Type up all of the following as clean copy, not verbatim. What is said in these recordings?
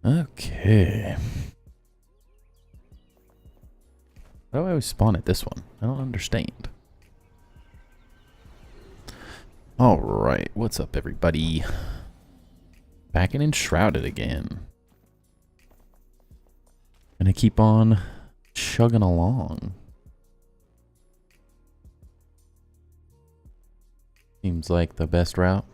Okay. Why do I always spawn at this one? I don't understand. Alright, what's up everybody? Back in Enshrouded again. Gonna keep on chugging along. Seems like the best route.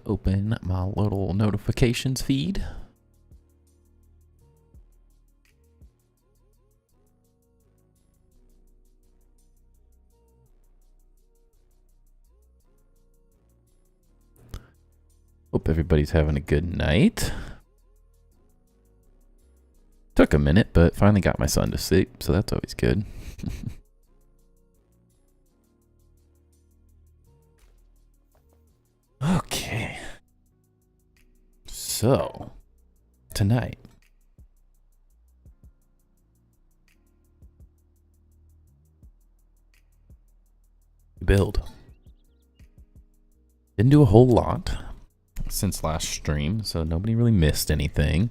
Open my little notifications feed. Hope everybody's having a good night. Took a minute, but finally got my son to sleep, so that's always good. Okay. So, tonight. Build. Didn't do a whole lot since last stream, so nobody really missed anything.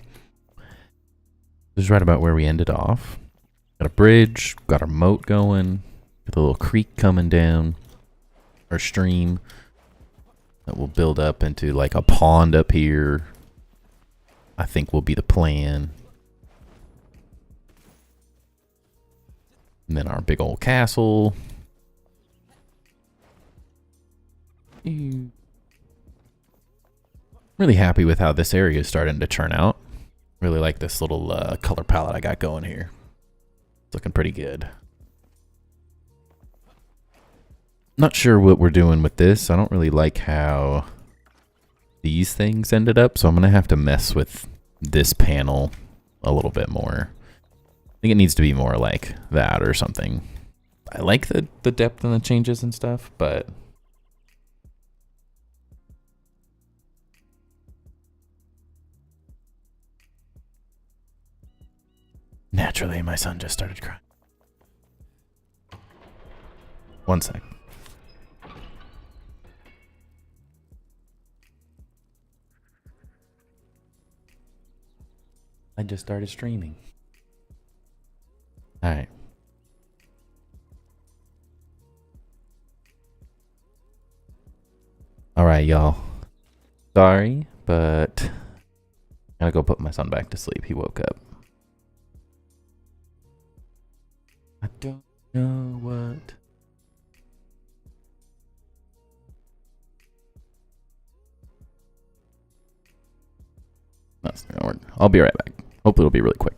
This is right about where we ended off. Got a bridge, got our moat going, got a little creek coming down, our stream that will build up into like a pond up here. I think will be the plan. And then our big old castle. Really happy with how this area is starting to turn out. Really like this little color palette I got going here. It's looking pretty good. Not sure what we're doing with this. I don't really like how these things ended up, so I'm going to have to mess with this panel a little bit more. I think it needs to be more like that or something. I like the depth and the changes and stuff, but naturally my son just started crying. One sec. I just started streaming. Alright. Alright, y'all. Sorry, but I gotta go put my son back to sleep. He woke up. I don't know what. That's not gonna work. I'll be right back. Hopefully it'll be really quick.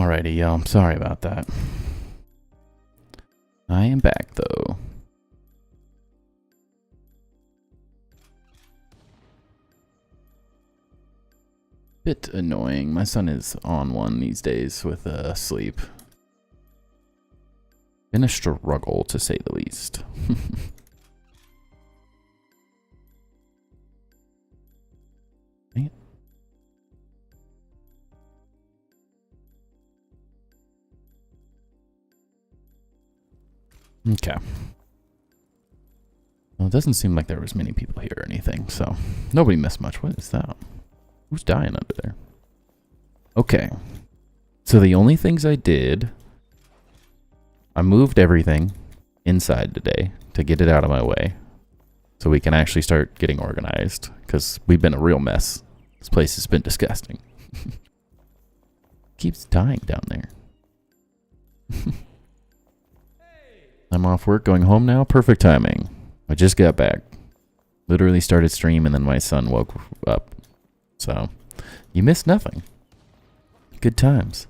Alrighty, yo, I'm sorry about that. I am back, though. Bit annoying. My son is on one these days with sleep. Been a struggle, to say the least. Okay. Well, it doesn't seem like there was many people here or anything, so nobody missed much. What is that? Who's dying under there? Okay. So the only things I did, I moved everything inside today to get it out of my way so we can actually start getting organized, because we've been a real mess. This place has been disgusting. Keeps dying down there. I'm off work, going home now. Perfect timing. I just got back. Literally started stream and then my son woke up. So, you missed nothing. Good times.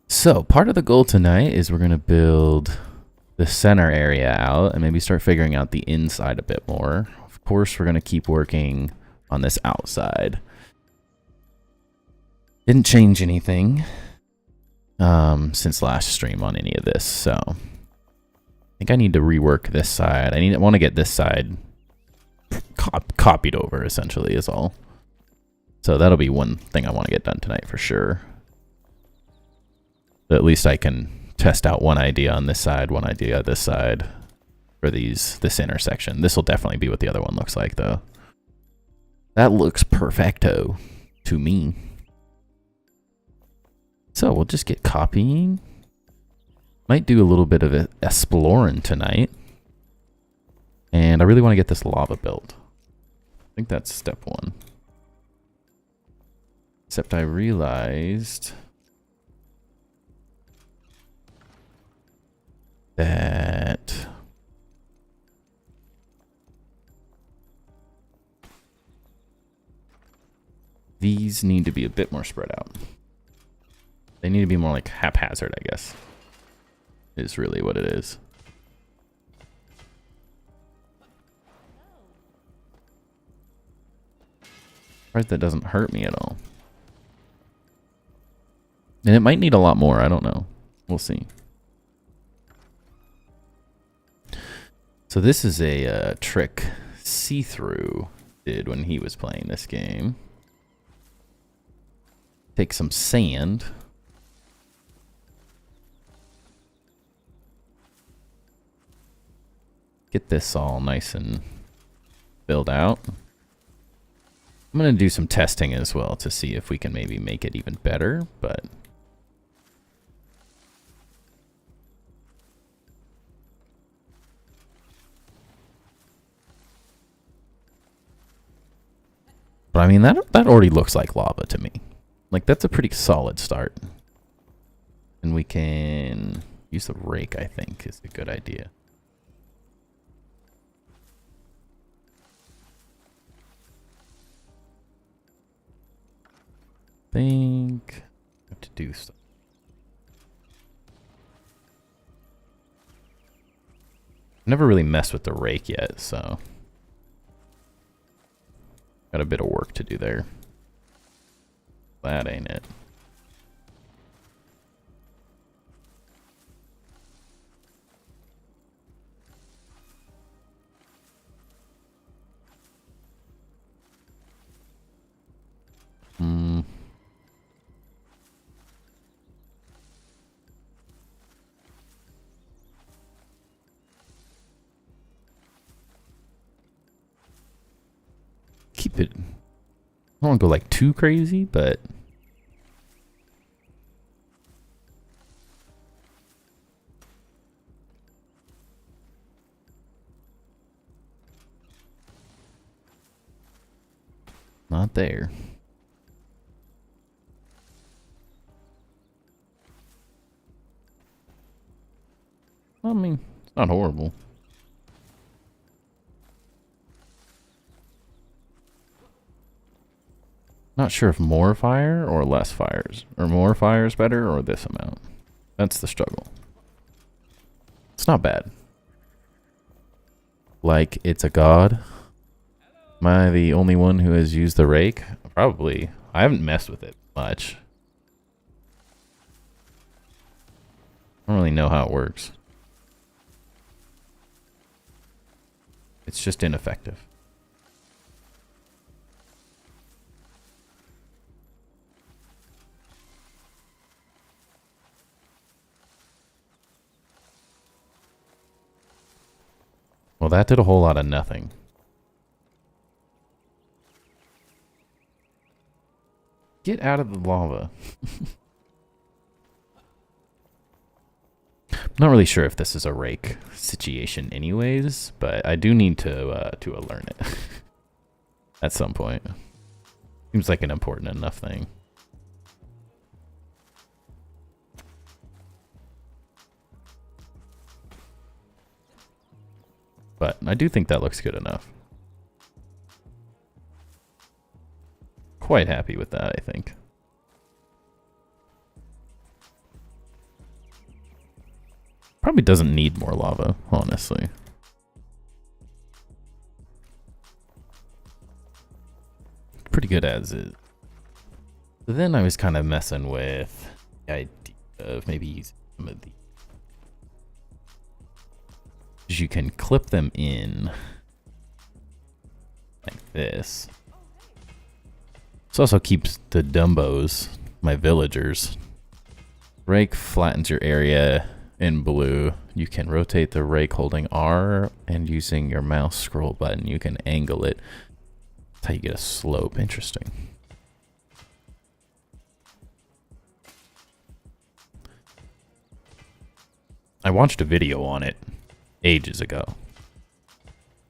So, part of the goal tonight is we're going to build the center area out and maybe start figuring out the inside a bit more. Of course, we're going to keep working on this outside. Didn't change anything since last stream on any of this, so I think I need to rework this side. I want to get this side copied over, essentially, is all. So that'll be one thing I want to get done tonight for sure. But at least I can test out one idea on this side, one idea on this side for this intersection. This will definitely be what the other one looks like, though. That looks perfecto to me. So we'll just get copying. Might do a little bit of exploring tonight. And I really want to get this lava built. I think that's step one. Except I realized that these need to be a bit more spread out. They need to be more like haphazard, I guess. Is really what it is. Part that doesn't hurt me at all. And it might need a lot more, I don't know. We'll see. So this is a trick See-Through did when he was playing this game. Take some sand. Get this all nice and filled out. I'm going to do some testing as well to see if we can maybe make it even better, but I mean, that already looks like lava to me. Like, that's a pretty solid start. And we can use the rake, I think, is a good idea. I have to do stuff. Never really messed with the rake yet, so got a bit of work to do there. That ain't it. Keep it. I don't want to go like too crazy, but not there. I mean, it's not horrible. Not sure if more fire or less fires. Or more fire is better or this amount. That's the struggle. It's not bad. Like it's a god. Am I the only one who has used the rake? Probably. I haven't messed with it much. I don't really know how it works. It's just ineffective. Well, that did a whole lot of nothing. Get out of the lava. I'm not really sure if this is a rake situation anyways, but I do need to learn it at some point. Seems like an important enough thing. But I do think that looks good enough. Quite happy with that, I think. Probably doesn't need more lava, honestly. Pretty good as is. So then I was kind of messing with the idea of maybe using some of these. You can clip them in like this. This also keeps the Dumbos, my villagers. Rake flattens your area in blue. You can rotate the rake holding R, and using your mouse scroll button you can angle it. That's how you get a slope. Interesting. I watched a video on it ages ago.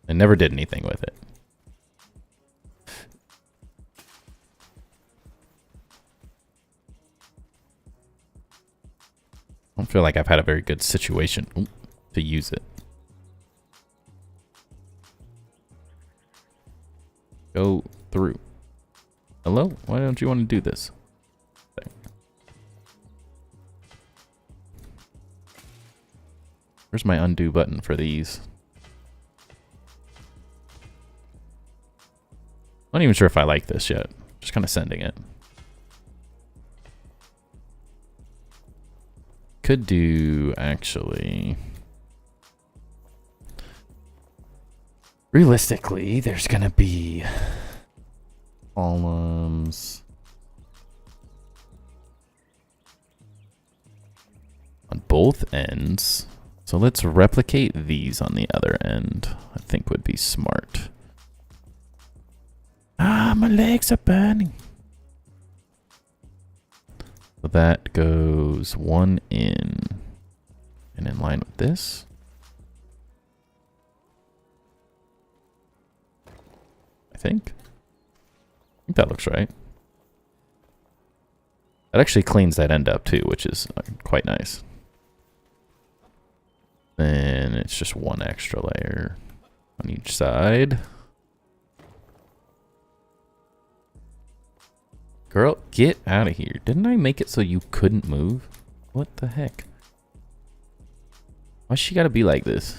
I never did anything with it. I don't feel like I've had a very good situation to use it. Go through. Hello? Why don't you want to do this? There. Where's my undo button for these? I'm not even sure if I like this yet. Just kind of sending it. Could do, actually. Realistically, there's gonna be columns on both ends. So let's replicate these on the other end. I think would be smart. Ah, my legs are burning. So that goes one in and in line with this. I think that looks right. That actually cleans that end up too, which is quite nice. Then it's just one extra layer on each side. Girl, get out of here. Didn't I make it so you couldn't move? What the heck? Why's she gotta be like this?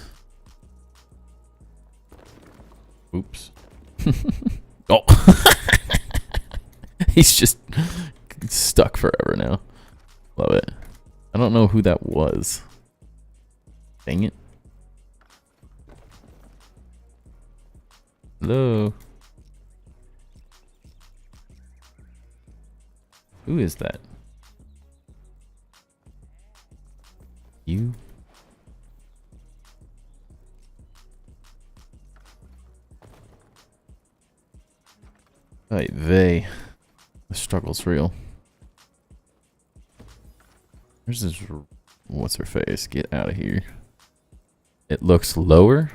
Oops. Oh. He's just stuck forever now. Love it. I don't know who that was. Dang it. Hello. Who is that? You? Hey, they. The struggle's real. Where's this? What's her face? Get out of here. It looks lower.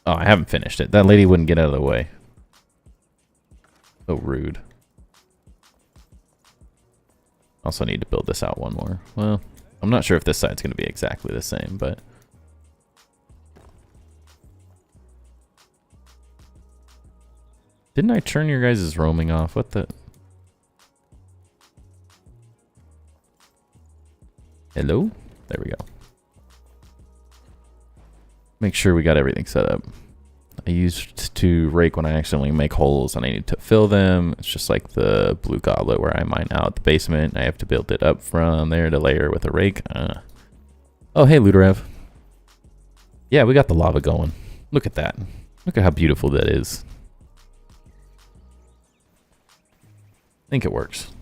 Oh, I haven't finished it. That lady wouldn't get out of the way. So rude. Also need to build this out one more. Well, I'm not sure if this side's going to be exactly the same, but... Didn't I turn your guys' roaming off? What the... Hello? There we go. Make sure we got everything set up. I used to rake when I accidentally make holes and I need to fill them. It's just like the blue goblet where I mine out the basement. I have to build it up from there to layer with a rake. Oh, hey, Ludorev. Yeah, we got the lava going. Look at that. Look at how beautiful that is. I think it works.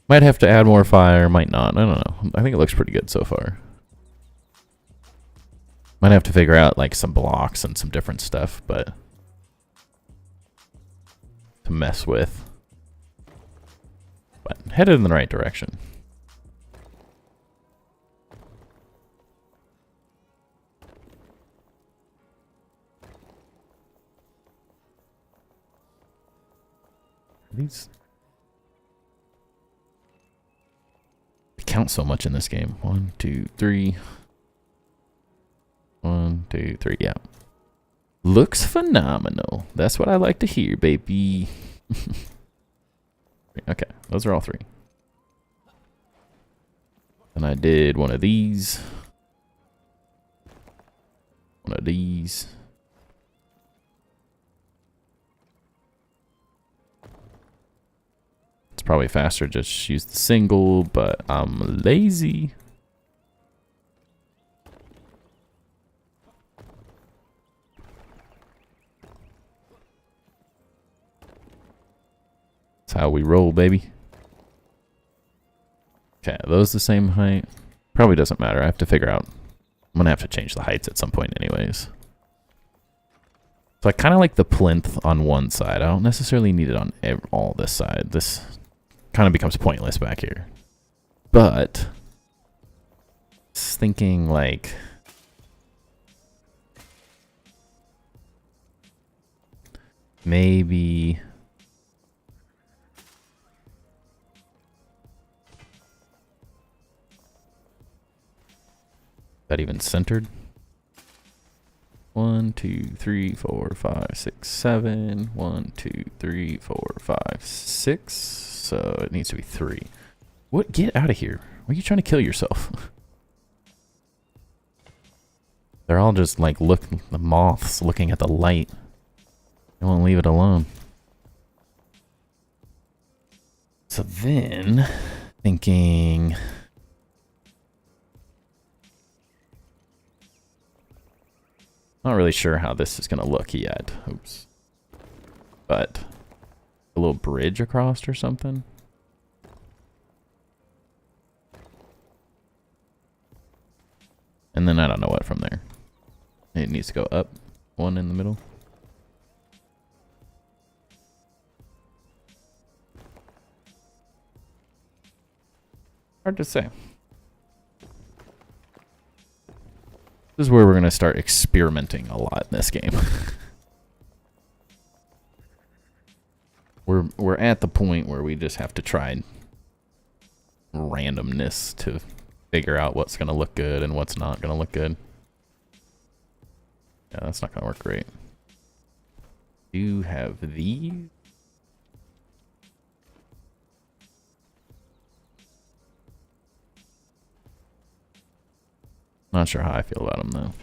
Might have to add more fire, might not. I don't know. I think it looks pretty good so far. Might have to figure out like some blocks and some different stuff, but to mess with. But headed in the right direction. These count so much in this game. 1, 2, 3. 1, 2, 3. Yeah. Looks phenomenal. That's what I like to hear, baby. Okay, those are all 3. And I did one of these. One of these. It's probably faster just use the single, but I'm lazy. That's how we roll, baby. Okay, are those the same height? Probably doesn't matter. I have to figure out. I'm gonna have to change the heights at some point anyways. So I kind of like the plinth on one side. I don't necessarily need it on all this side. This kind of becomes pointless back here. But just thinking like maybe that even centered. 1, 2, 3, 4, 5, 6, 7. 1, 2, 3, 4, 5, 6. So it needs to be 3. What? Get out of here. Are you trying to kill yourself? They're all just like the moths looking at the light. They won't leave it alone. So then, thinking... Not really sure how this is going to look yet. Oops. But a little bridge across or something. And then I don't know what from there. It needs to go up. One in the middle. Hard to say. This is where we're going to start experimenting a lot in this game. We're at the point where we just have to try randomness to figure out what's going to look good and what's not going to look good. Yeah, that's not going to work great. Do have these. Not sure how I feel about them though.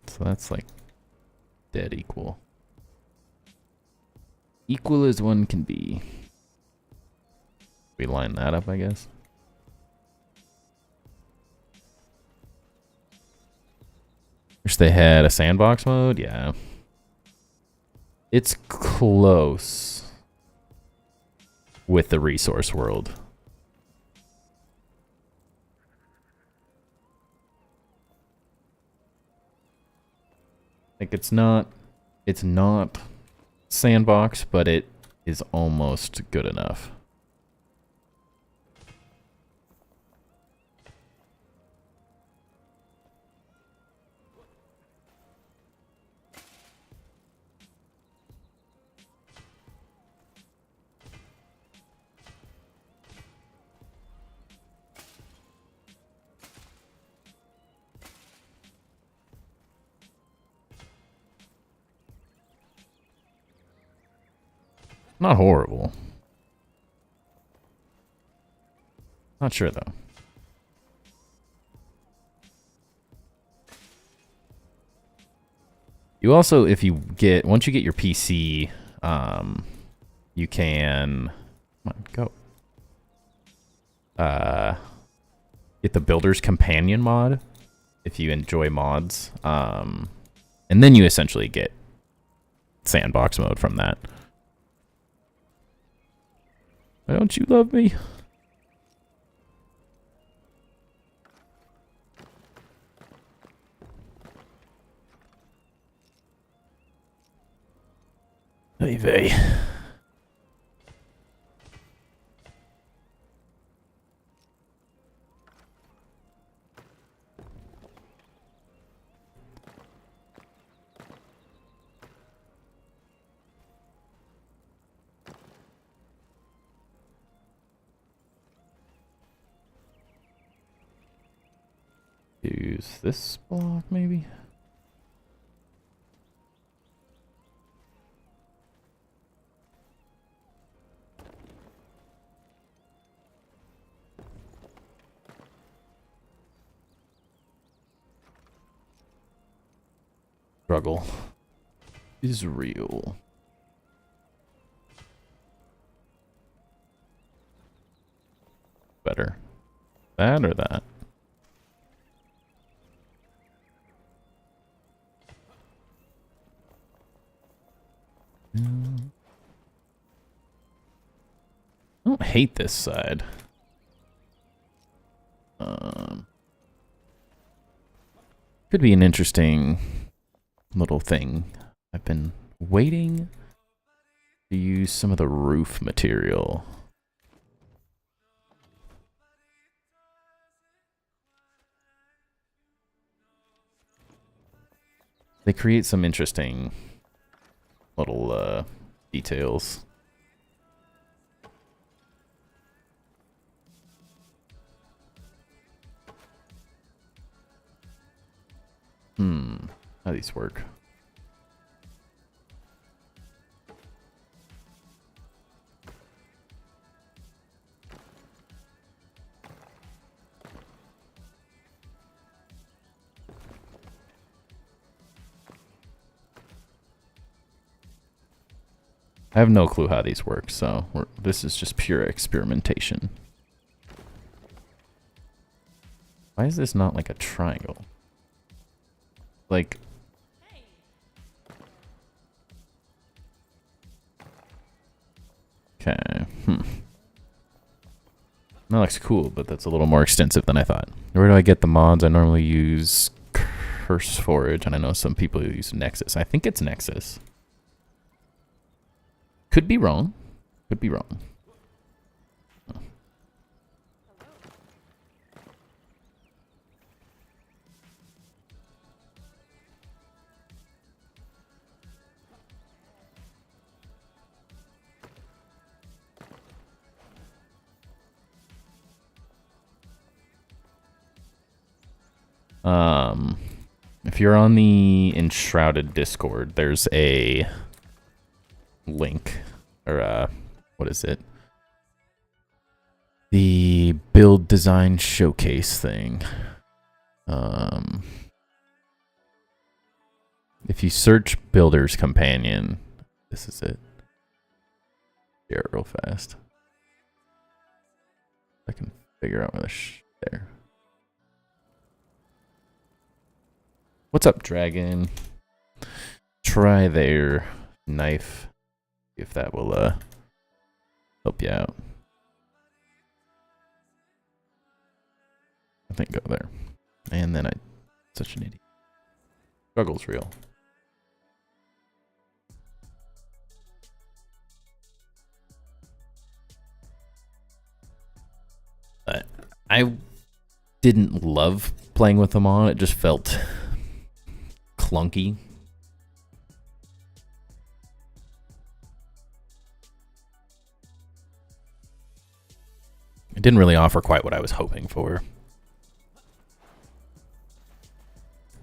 So that's like dead equal. Equal as one can be. We line that up, I guess. Wish they had a sandbox mode. Yeah. It's close with the resource world. Like it's not sandbox, but it is almost good enough. Not horrible. Not sure though. You also, if you get, once you get your PC, you can, come on, go. Get the Builder's Companion mod if you enjoy mods. And then you essentially get sandbox mode from that. Why don't you love me? Hey, vey. Use this block, maybe? Struggle is real. Better. That or that? I don't hate this side. Could be an interesting little thing. I've been waiting to use some of the roof material. They create some interesting little details. How these work? I have no clue how these work, so this is just pure experimentation. Why is this not like a triangle? Like... Okay, That looks cool, but that's a little more extensive than I thought. Where do I get the mods? I normally use Curse Forge, and I know some people use Nexus. I think it's Nexus. Could be wrong. Could be wrong. If you're on the Enshrouded Discord, there's a link, or what is it? The build design showcase thing. If you search Builder's Companion, this is it. Share it real fast. I can figure out where there. What's up, dragon? Try their knife. If that will help you out. I think go there. And then such an idiot. Struggle's real. I didn't love playing with them on. It just felt clunky. It didn't really offer quite what I was hoping for.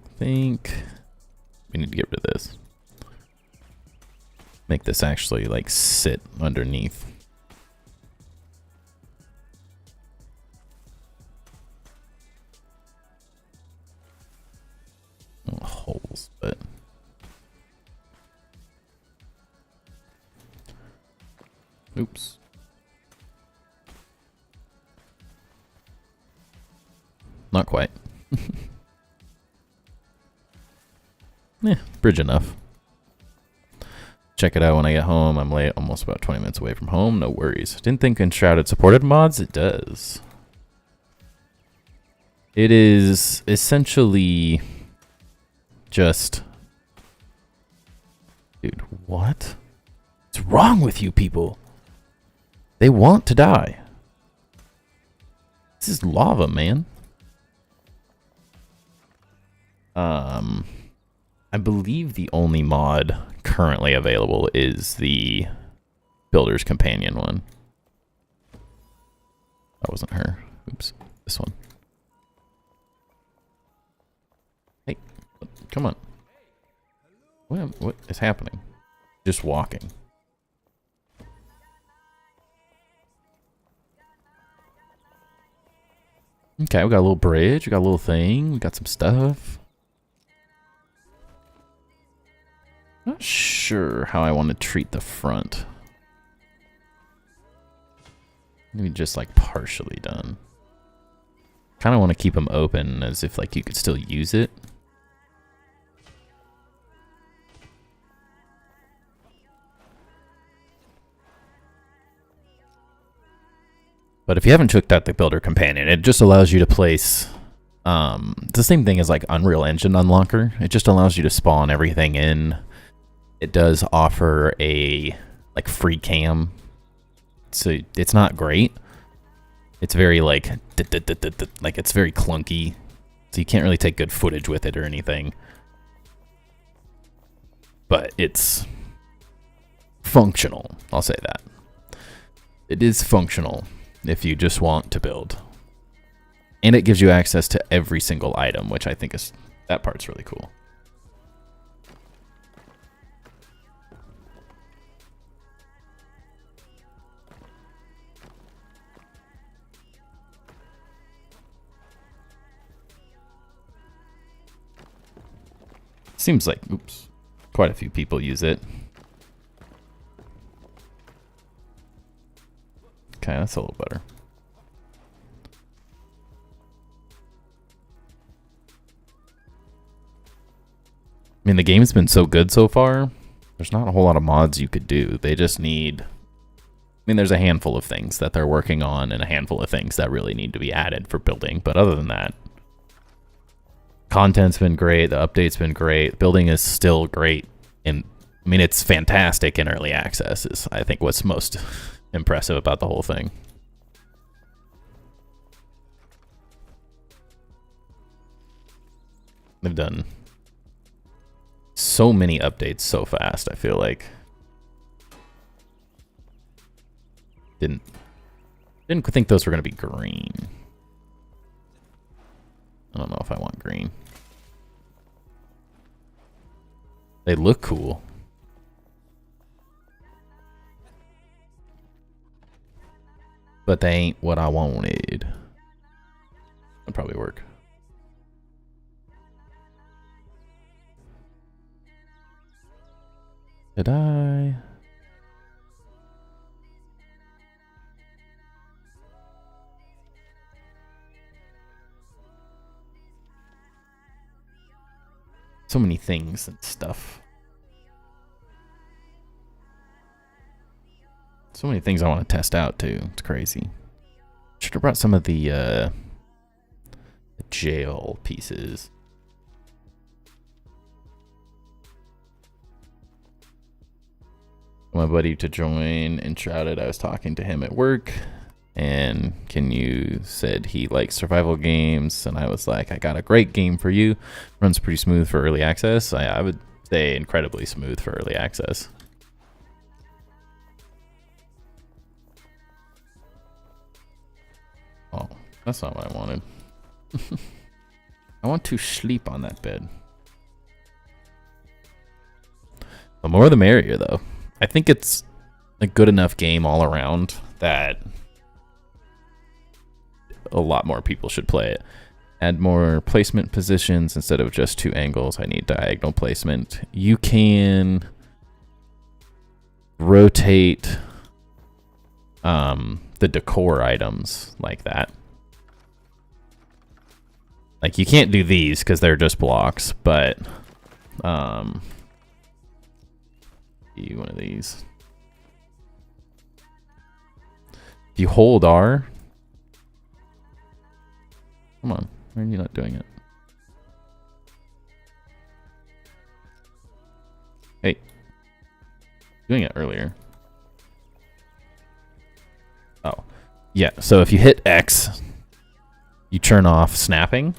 I think we need to get rid of this. Make this actually like sit underneath. Oh, holes, but oops. Not quite. Yeah, bridge enough. Check it out when I get home. I'm late, almost about 20 minutes away from home. No worries. Didn't think Enshrouded supported mods. It does. It is essentially just... Dude, what? What's wrong with you people? They want to die. This is lava, man. I believe the only mod currently available is the Builder's Companion one. That wasn't her. Oops. This one. Hey, come on. What is happening? Just walking. Okay, we got a little bridge. We got a little thing. We got some stuff. Not sure how I want to treat the front. Maybe just like partially done. Kind of want to keep them open as if like you could still use it. But if you haven't checked out the Builder Companion, it just allows you to place... it's the same thing as like Unreal Engine Unlocker. It just allows you to spawn everything in. It does offer a like free cam, so it's not great. It's very like it's very clunky, so you can't really take good footage with it or anything. But it's functional. I'll say that it is functional if you just want to build, and it gives you access to every single item, which I think is that part's really cool. Seems like, oops, quite a few people use it. Okay, that's a little better. I mean, the game's been so good so far. There's not a whole lot of mods you could do. They just need... I mean, there's a handful of things that they're working on and a handful of things that really need to be added for building. But other than that, content's been great. The update's been great. Building is still great. And I mean, it's fantastic in early access is, I think, what's most impressive about the whole thing. They've done so many updates so fast, I feel like. Didn't think those were going to be green. I don't know if I want green. They look cool. But they ain't what I wanted. That'd probably work. Did I? So many things and stuff. So many things I want to test out too. It's crazy. Should have brought some of the jail pieces. My buddy to join Enshrouded. I was talking to him at work, and said he likes survival games, and I was like, I got a great game for you. Runs pretty smooth for early access. I would say incredibly smooth for early access. Oh, that's not what I wanted. I want to sleep on that bed. The more the merrier, though. I think it's a good enough game all around that a lot more people should play it. Add more placement positions instead of just 2 angles. I need diagonal placement. You can rotate the decor items like that. Like, you can't do these because they're just blocks, but one of these. If you hold R, come on, why are you not doing it? Hey, doing it earlier. Oh, yeah. So if you hit X, you turn off snapping,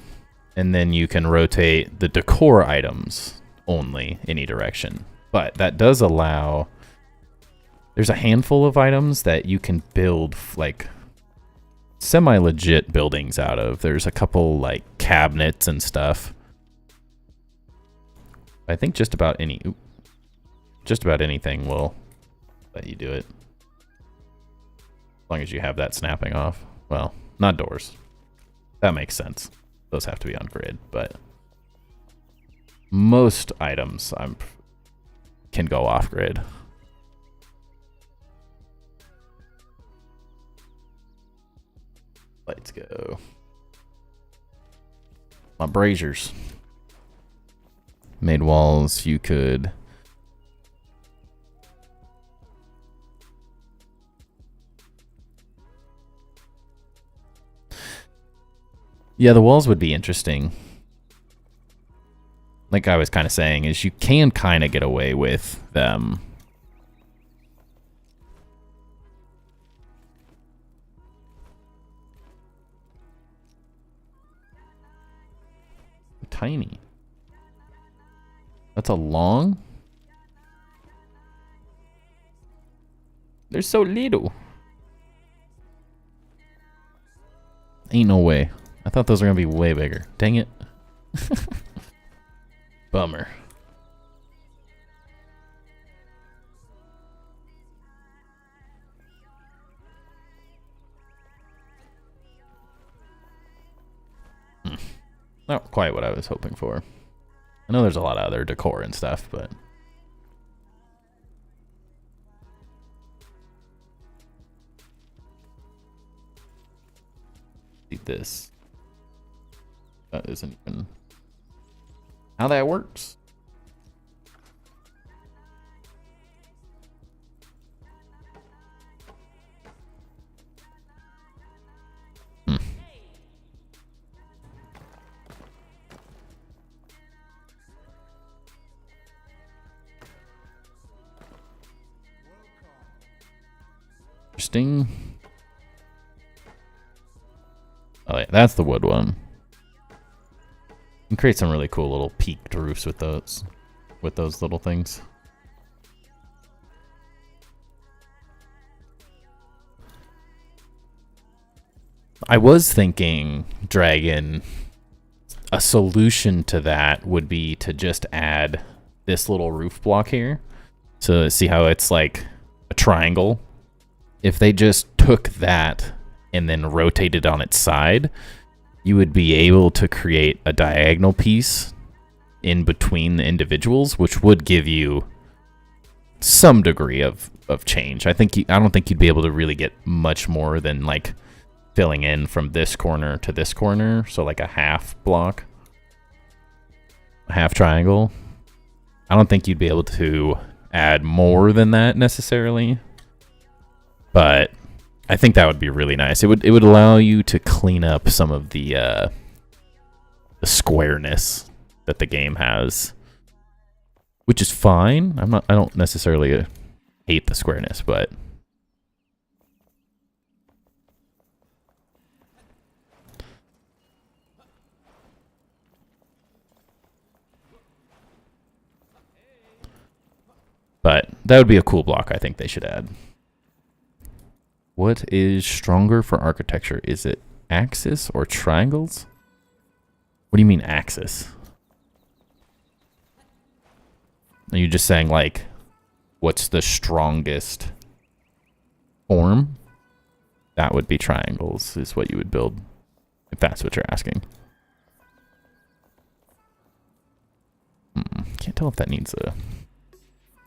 and then you can rotate the decor items only any direction. But that does allow, there's a handful of items that you can build like semi-legit buildings out of. There's a couple like cabinets and stuff. I think just about anything will let you do it. As long as you have that snapping off. Well, not doors. That makes sense. Those have to be on grid, but most items can go off grid. Let's go. My braziers. Made walls you could yeah, the walls would be interesting. Like I was kind of saying, is you can kind of get away with them. Tiny. That's a long? They're so little. Ain't no way. I thought those were gonna be way bigger. Dang it. Bummer. Not quite what I was hoping for. I know there's a lot of other decor and stuff, but see this. That isn't even how that works. Interesting. Oh yeah, that's the wood one. You can create some really cool little peaked roofs with those little things. I was thinking, Dragon, a solution to that would be to just add this little roof block here. So see how it's like a triangle? If they just took that and then rotated on its side, you would be able to create a diagonal piece in between the individuals, which would give you some degree of change. I don't think you'd be able to really get much more than like filling in from this corner to this corner, so like a half block, a half triangle. I don't think you'd be able to add more than that necessarily, but I think that would be really nice. It would allow you to clean up some of the squareness that the game has, which is fine. I don't necessarily hate the squareness, but that would be a cool block I think they should add. What is stronger for architecture? Is it axis or triangles? What do you mean axis? Are you just saying like what's the strongest form, that would be triangles, is what you would build, if that's what you're asking. Can't tell if that needs a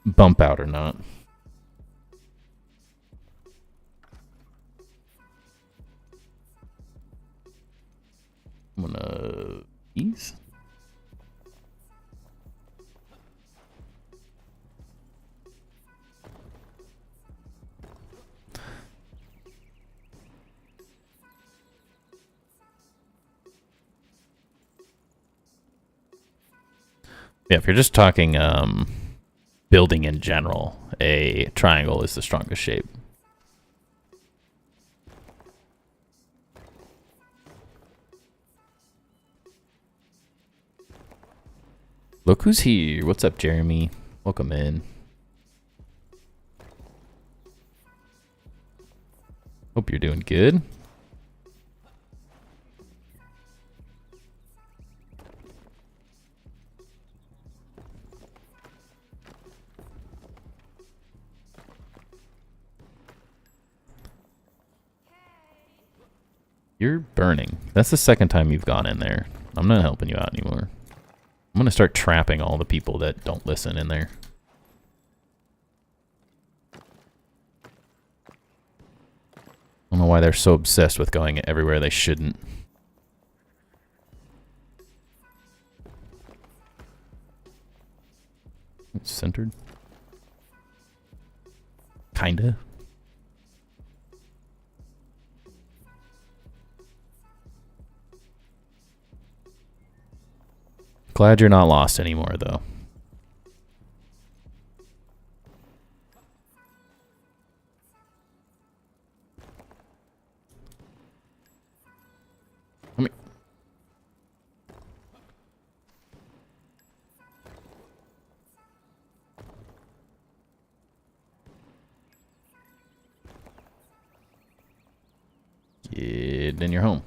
bump out or not. I'm gonna ease. Yeah, if you're just talking building in general, a triangle is the strongest shape. Look who's here. What's up, Jeremy? Welcome in. Hope you're doing good. You're burning. That's the second time you've gone in there. I'm not helping you out anymore. I'm gonna start trapping all the people that don't listen in there. I don't know why they're so obsessed with going everywhere they shouldn't. It's centered. Kinda. Glad you're not lost anymore, though. Let me... Get in your home.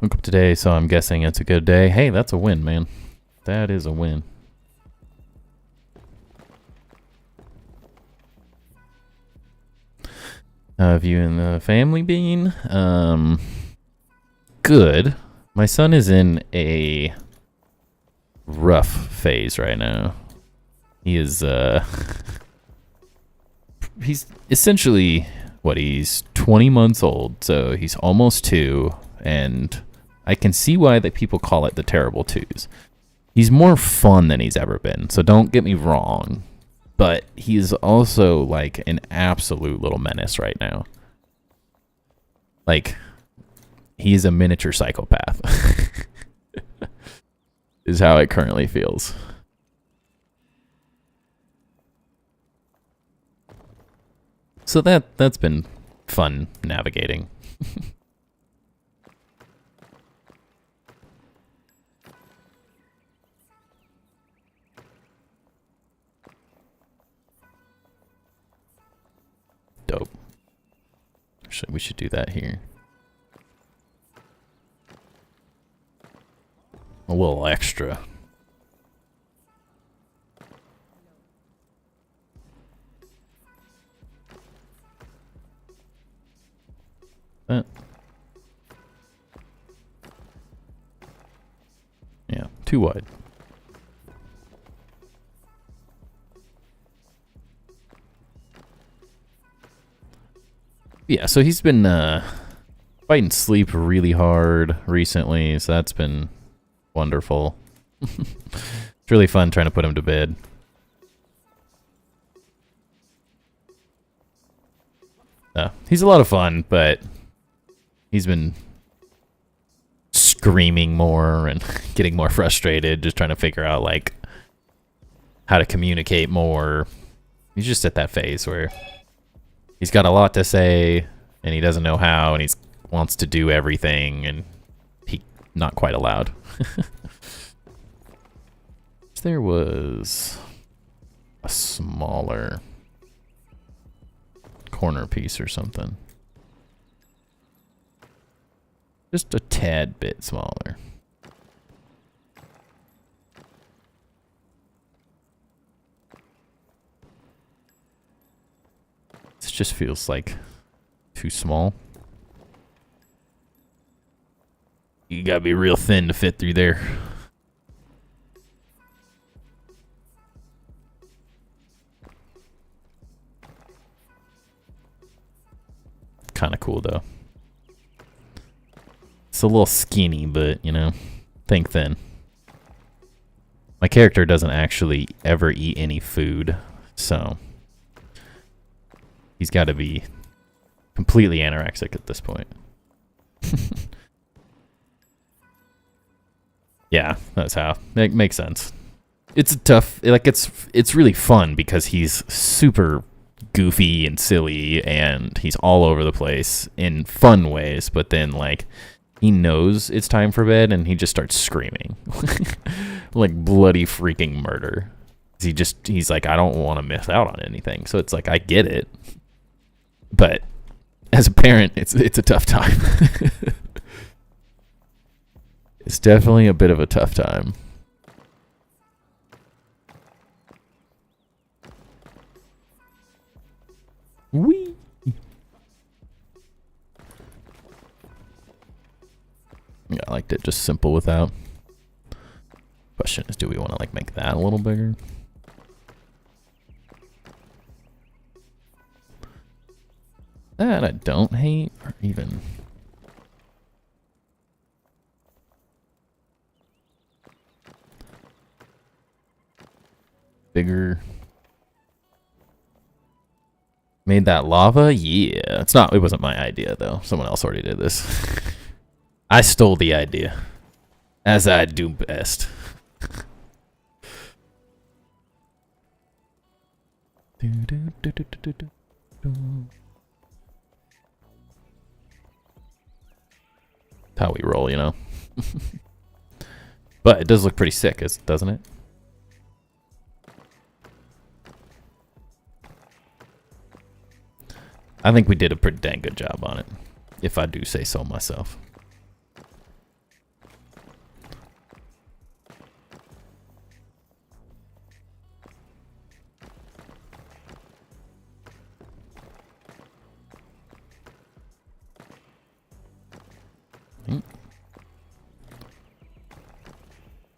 Woke up today, so I'm guessing it's a good day. Hey, that's a win, man. That is a win. How have you and the family been? Good. My son is in a rough phase right now. He is, he's essentially, what, he's 20 months old, so he's almost 2, and I can see why that people call it the terrible twos. He's more fun than he's ever been, so don't get me wrong. But he's also like an absolute little menace right now. Like, he's a miniature psychopath. Is how it currently feels. So that's been fun navigating. Dope. Actually, we should do that here. A little extra. That. Yeah, too wide. Yeah, so he's been fighting sleep really hard recently, so that's been wonderful. It's really fun trying to put him to bed. He's a lot of fun, but he's been screaming more and getting more frustrated, just trying to figure out like how to communicate more. He's just at that phase where he's got a lot to say and he doesn't know how, and he wants to do everything, and he not quite allowed. There was a smaller corner piece or something. Just a tad bit smaller. This just feels like too small. You gotta be real thin to fit through there. Kind of cool though. It's a little skinny, but you know, think thin. My character doesn't actually ever eat any food, so he's got to be completely anorexic at this point. Yeah, that's how. It makes sense. It's a tough, like it's really fun because he's super goofy and silly and he's all over the place in fun ways, but then like he knows it's time for bed and he just starts screaming. Like bloody freaking murder. He's like, I don't want to miss out on anything. So it's like, I get it. But as a parent, it's a tough time. It's definitely a bit of a tough time. Whee! Yeah, I liked it just simple without. Question is, do we want to like make that a little bigger? That I don't hate, or even bigger. Made that lava? Yeah. It wasn't my idea though. Someone else already did this. I stole the idea. As I do best. That's how we roll, you know. But it does look pretty sick, doesn't it? I think we did a pretty dang good job on it, if I do say so myself.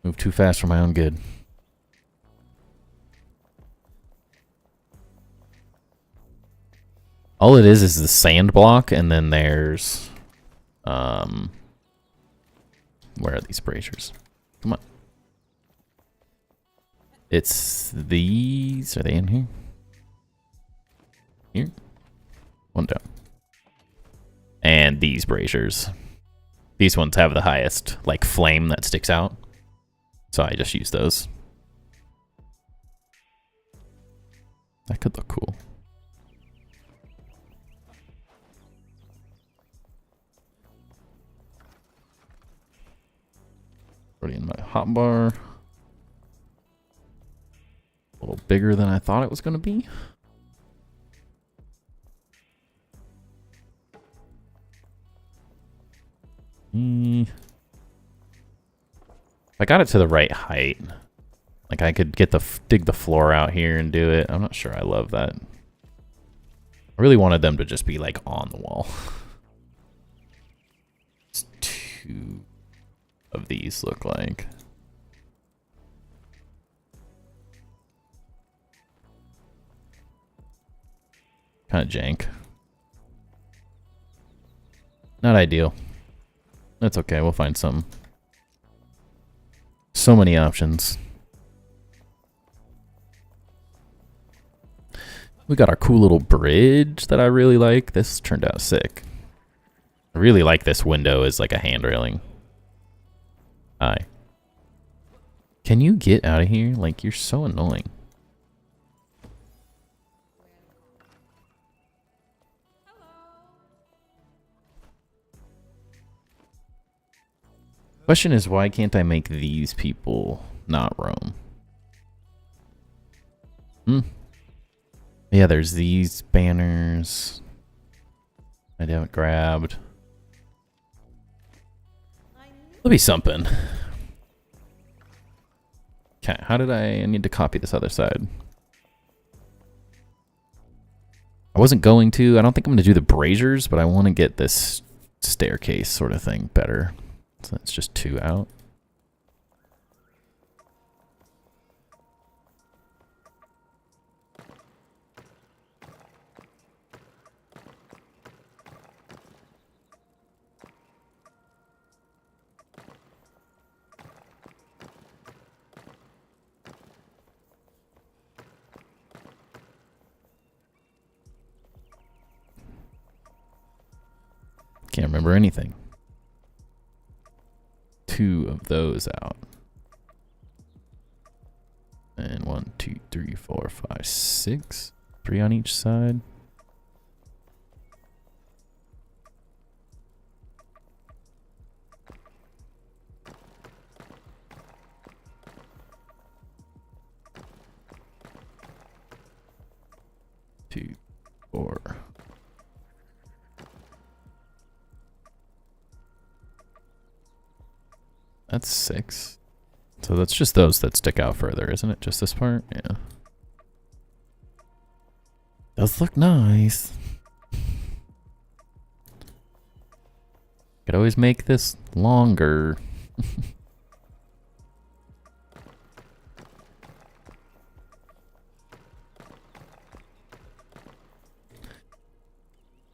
Move too fast for my own good. All it is the sand block, and then there's where are these braziers? Come on. It's these. Are they in here? Here? One down. And these braziers. These ones have the highest like flame that sticks out. So I just use those. That could look cool. Already in my hotbar. A little bigger than I thought it was going to be. If I got it to the right height, like I could get dig the floor out here and do it. I'm not sure I love that. I really wanted them to just be like on the wall. It's 2 of these look like. Kind of jank. Not ideal. That's okay, we'll find some. So many options. We got our cool little bridge that I really like. This turned out sick. I really like this window as like a hand railing. Hi. Can you get out of here? Like, you're so annoying. Question is, why can't I make these people not roam? Yeah, there's these banners I haven't grabbed. There'll be something. Okay, how did I need to copy this other side? I wasn't going to. I don't think I'm going to do the braziers, but I want to get this staircase sort of thing better. So that's just 2 out. Can't remember anything. 2 of those out. And 1, 2, 3, 4, 5, 6. 3 on each side. Two, 4. That's 6. So that's just those that stick out further, isn't it? Just this part? Yeah. Does look nice. Could always make this longer.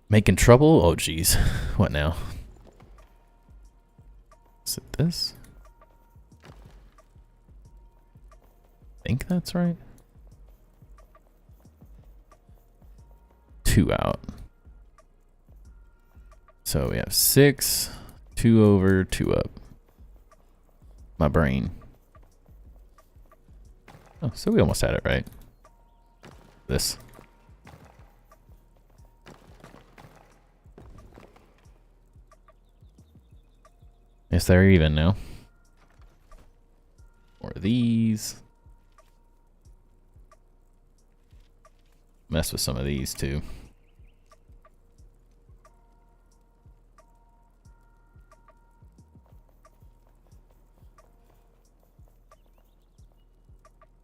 Making trouble? Oh, geez. What now? Is it this? I think that's right. 2 out. So we have 6, 2 over, 2 up. My brain. Oh, so we almost had it right. This. Yes, they're even now. Or these. Mess with some of these too.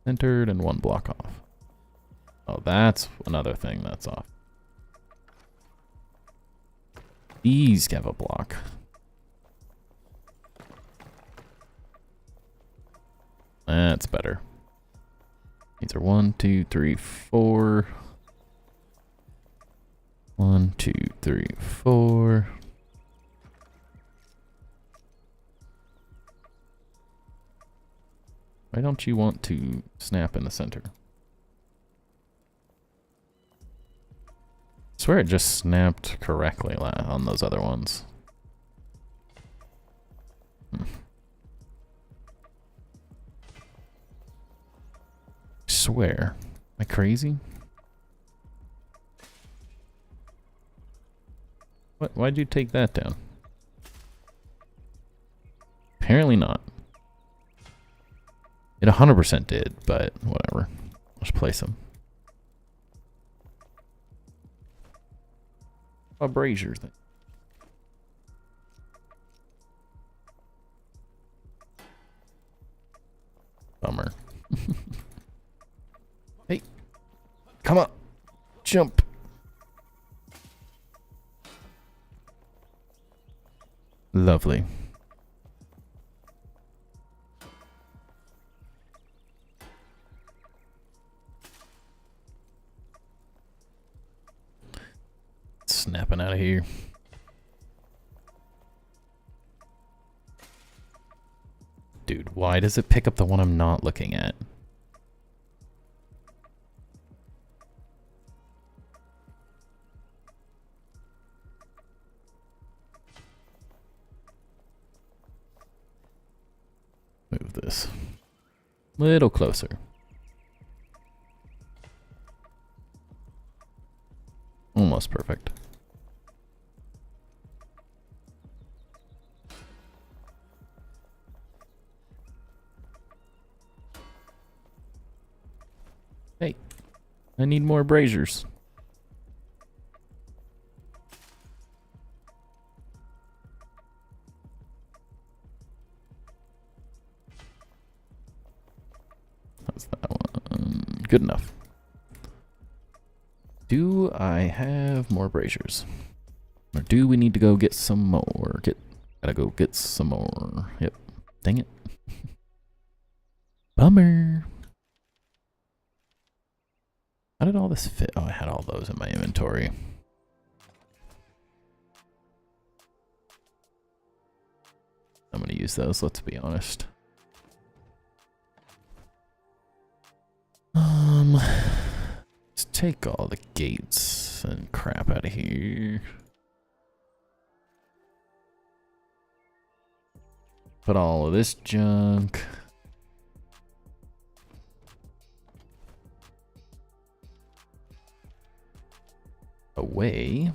Centered and 1 block off. Oh, that's another thing that's off. These have a block. That's better. These are 1, 2, 3, 4. 1, 2, 3, 4. Why don't you want to snap in the center? I swear it just snapped correctly on those other ones. I swear. Am I crazy? What? Why'd you take that down? Apparently not. It 100% did, but whatever. Let's place them. A brazier thing. Bummer. Hey, come on, jump. Lovely. Snapping out of here. Dude, why does it pick up the one I'm not looking at? Move this a little closer. Almost perfect. Hey, I need more braziers. How's that one? Good enough. Do I have more braziers? Or do we need to go get some more? Gotta go get some more. Yep. Dang it. Bummer. How did all this fit? Oh, I had all those in my inventory. I'm gonna use those, let's be honest. Let's take all the gates and crap out of here. Put all of this junk away.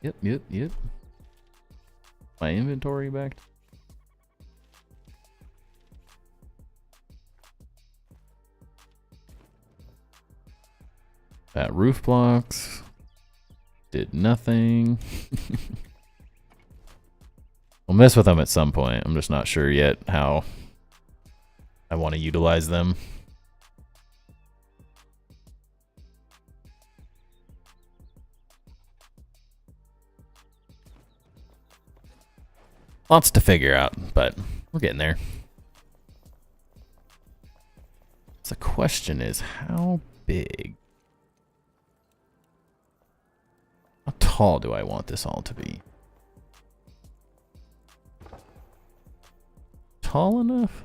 Yep. My inventory back. That roof blocks did nothing. We'll mess with them at some point. I'm just not sure yet how I want to utilize them. Lots to figure out, but we're getting there. So the question is, how big? How tall do I want this all to be? Tall enough?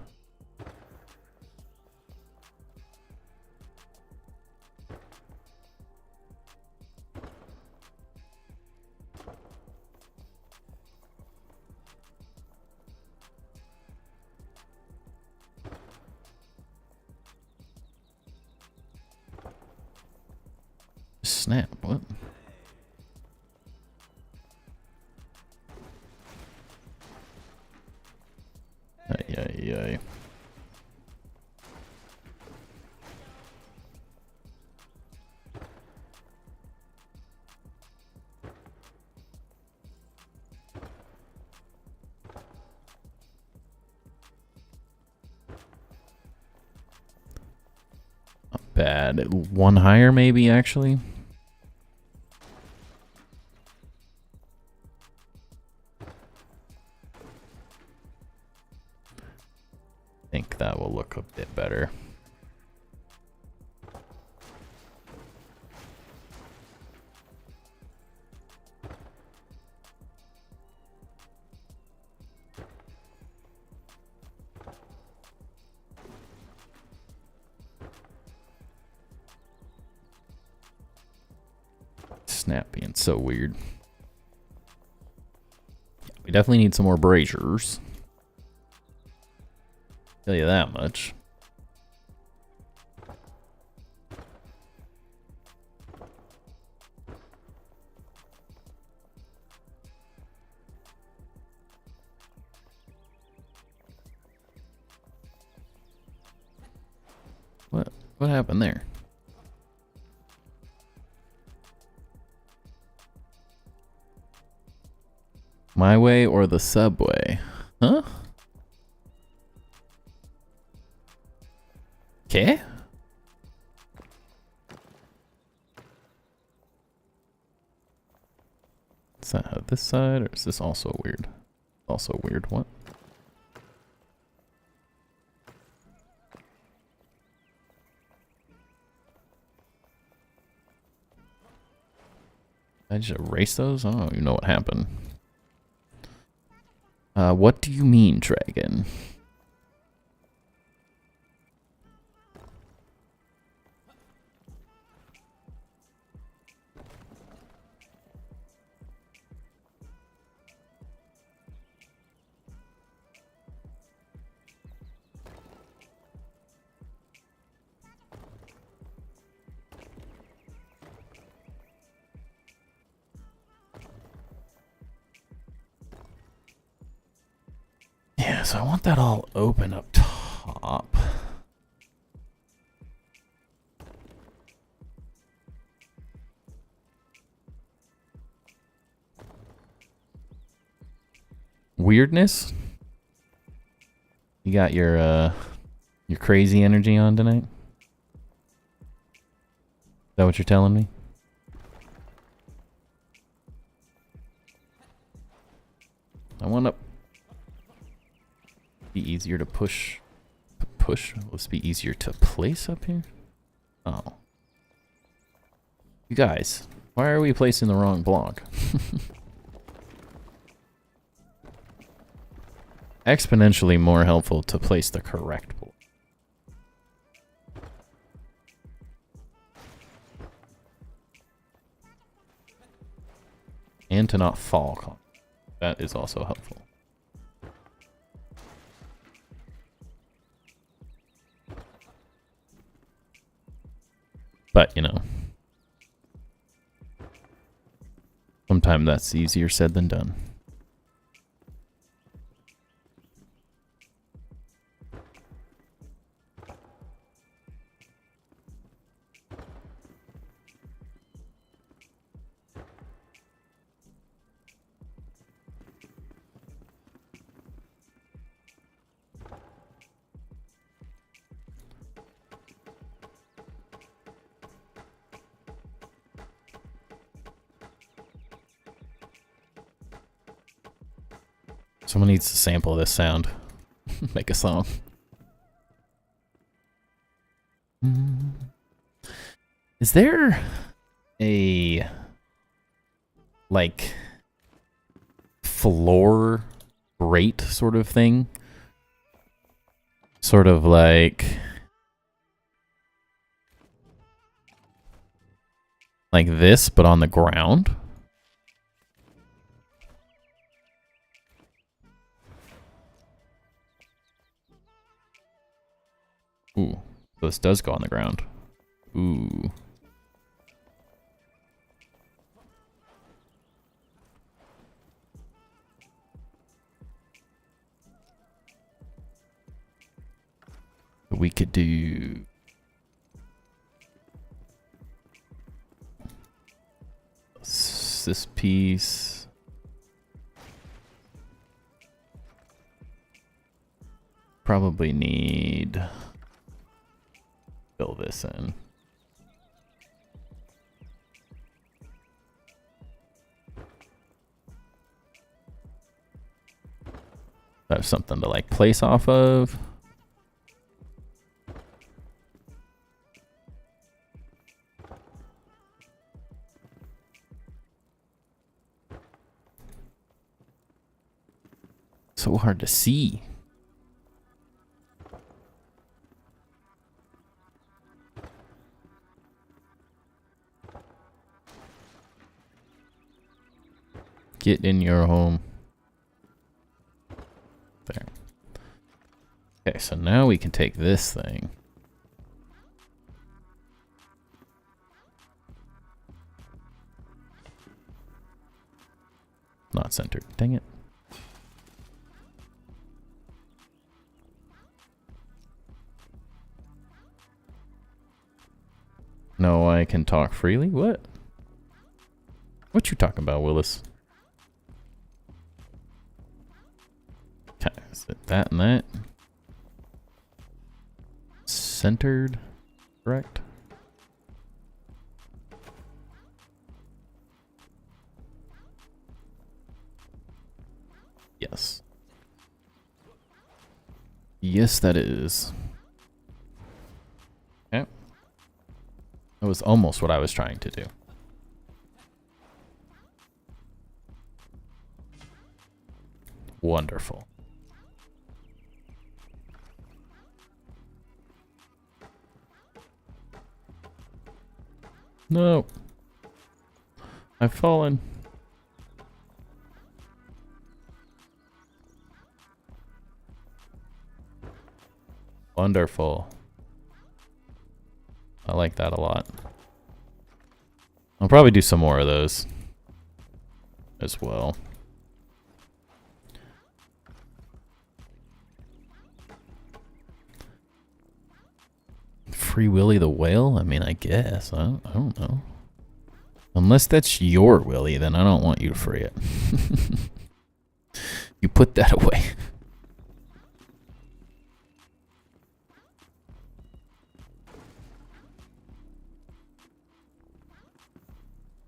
Snap, what? Ay. Not bad. One higher, maybe, actually. I think that will look a bit better. Snap being so weird. We definitely need some more braziers. Tell you that much. What happened there? My way or the subway? Huh? Okay. Is that how this side, or is this also weird? Also weird, what? Did I just erase those? I don't even know what happened. What do you mean, dragon? Yeah, so I want that all open up top. Weirdness? You got your crazy energy on tonight? Is that what you're telling me? I want to be easier to push. Push? Will this be easier to place up here? Oh. You guys, why are we placing the wrong block? Exponentially more helpful to place the correct block. And to not fall. That is also helpful. But, you know, sometimes that's easier said than done. Someone needs to sample this sound. Make a song. Is there a, like, floor grate sort of thing? Sort of like this, but on the ground? Ooh, so this does go on the ground. Ooh. We could do this piece. Probably need fill this in. Have something to like place off of. So hard to see. Get in your home. There. Okay, so now we can take this thing. Not centered. Dang it. No, I can talk freely? What? What you talking about, Willis? Okay, is it that and that? Centered, correct? Yes. Yes, that is. Okay. That was almost what I was trying to do. Wonderful. No. I've fallen. Wonderful. I like that a lot. I'll probably do some more of those as well. Free Willy the whale? I mean, I guess. I don't know. Unless that's your Willy, then I don't want you to free it. You put that away.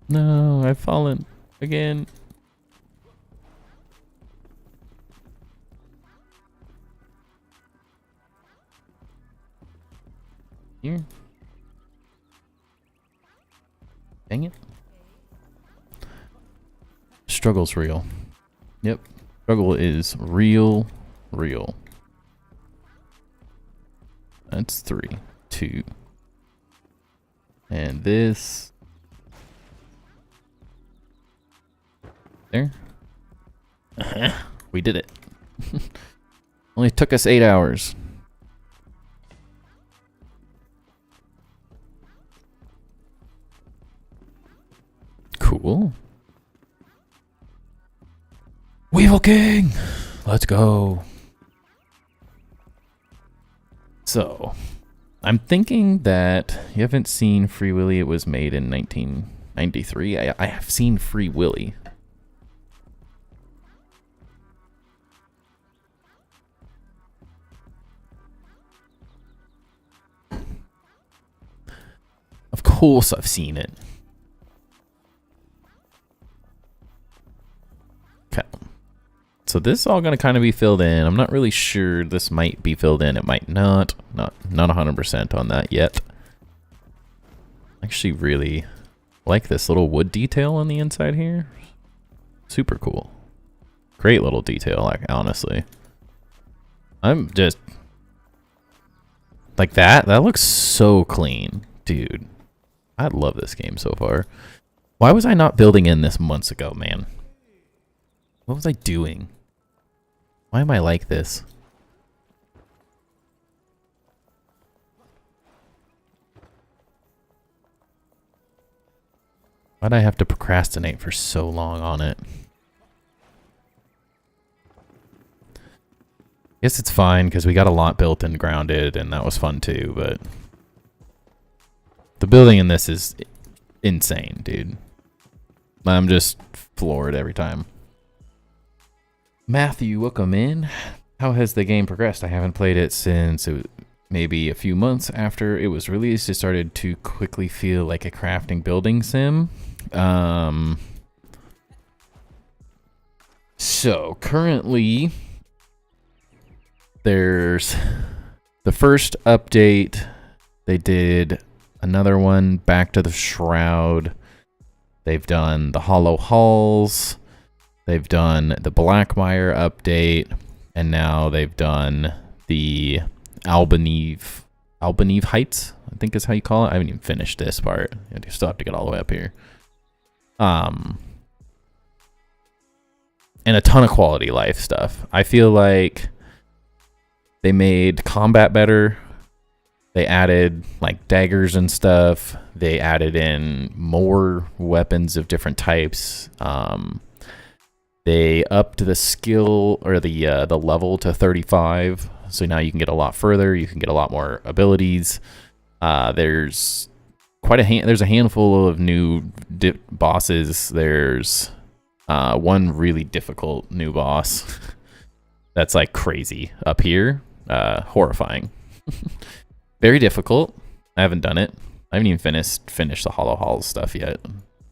No, I've fallen again. Here. Dang it. Struggle's real. Yep. Struggle is real. That's 3, 2. And this. There. We did it. Only took us 8 hours. Cool. Weevil King! Let's go. So, I'm thinking that you haven't seen Free Willy. It was made in 1993. I have seen Free Willy. Of course I've seen it. Okay. So this is all going to kind of be filled in. I'm not really sure. This might be filled in. It might not. Not 100% on that yet. I actually really like this little wood detail on the inside here. Super cool. Great little detail, like, honestly. I'm just... Like that? That looks so clean. Dude. I love this game so far. Why was I not building in this months ago, man? What was I doing? Why am I like this? Why'd I have to procrastinate for so long on it? Guess it's fine, because we got a lot built and grounded, and that was fun too, but... The building in this is insane, dude. I'm just floored every time. Matthew, welcome in. How has the game progressed? I haven't played it since maybe a few months after it was released. It started to quickly feel like a crafting building sim. So currently there's the first update. They did another one, Back to the Shroud. They've done the Hollow Halls. They've done the Blackmire update, and now they've done the Albaneve Heights, I think is how you call it. I haven't even finished this part. I still have to get all the way up here. And a ton of quality life stuff. I feel like they made combat better. They added like daggers and stuff. They added in more weapons of different types. They upped the skill or the level to 35, so now you can get a lot further. You can get a lot more abilities. There's quite there's a handful of new bosses. There's one really difficult new boss that's like crazy up here, horrifying, very difficult. I haven't done it. I haven't even finished the Hollow Halls stuff yet.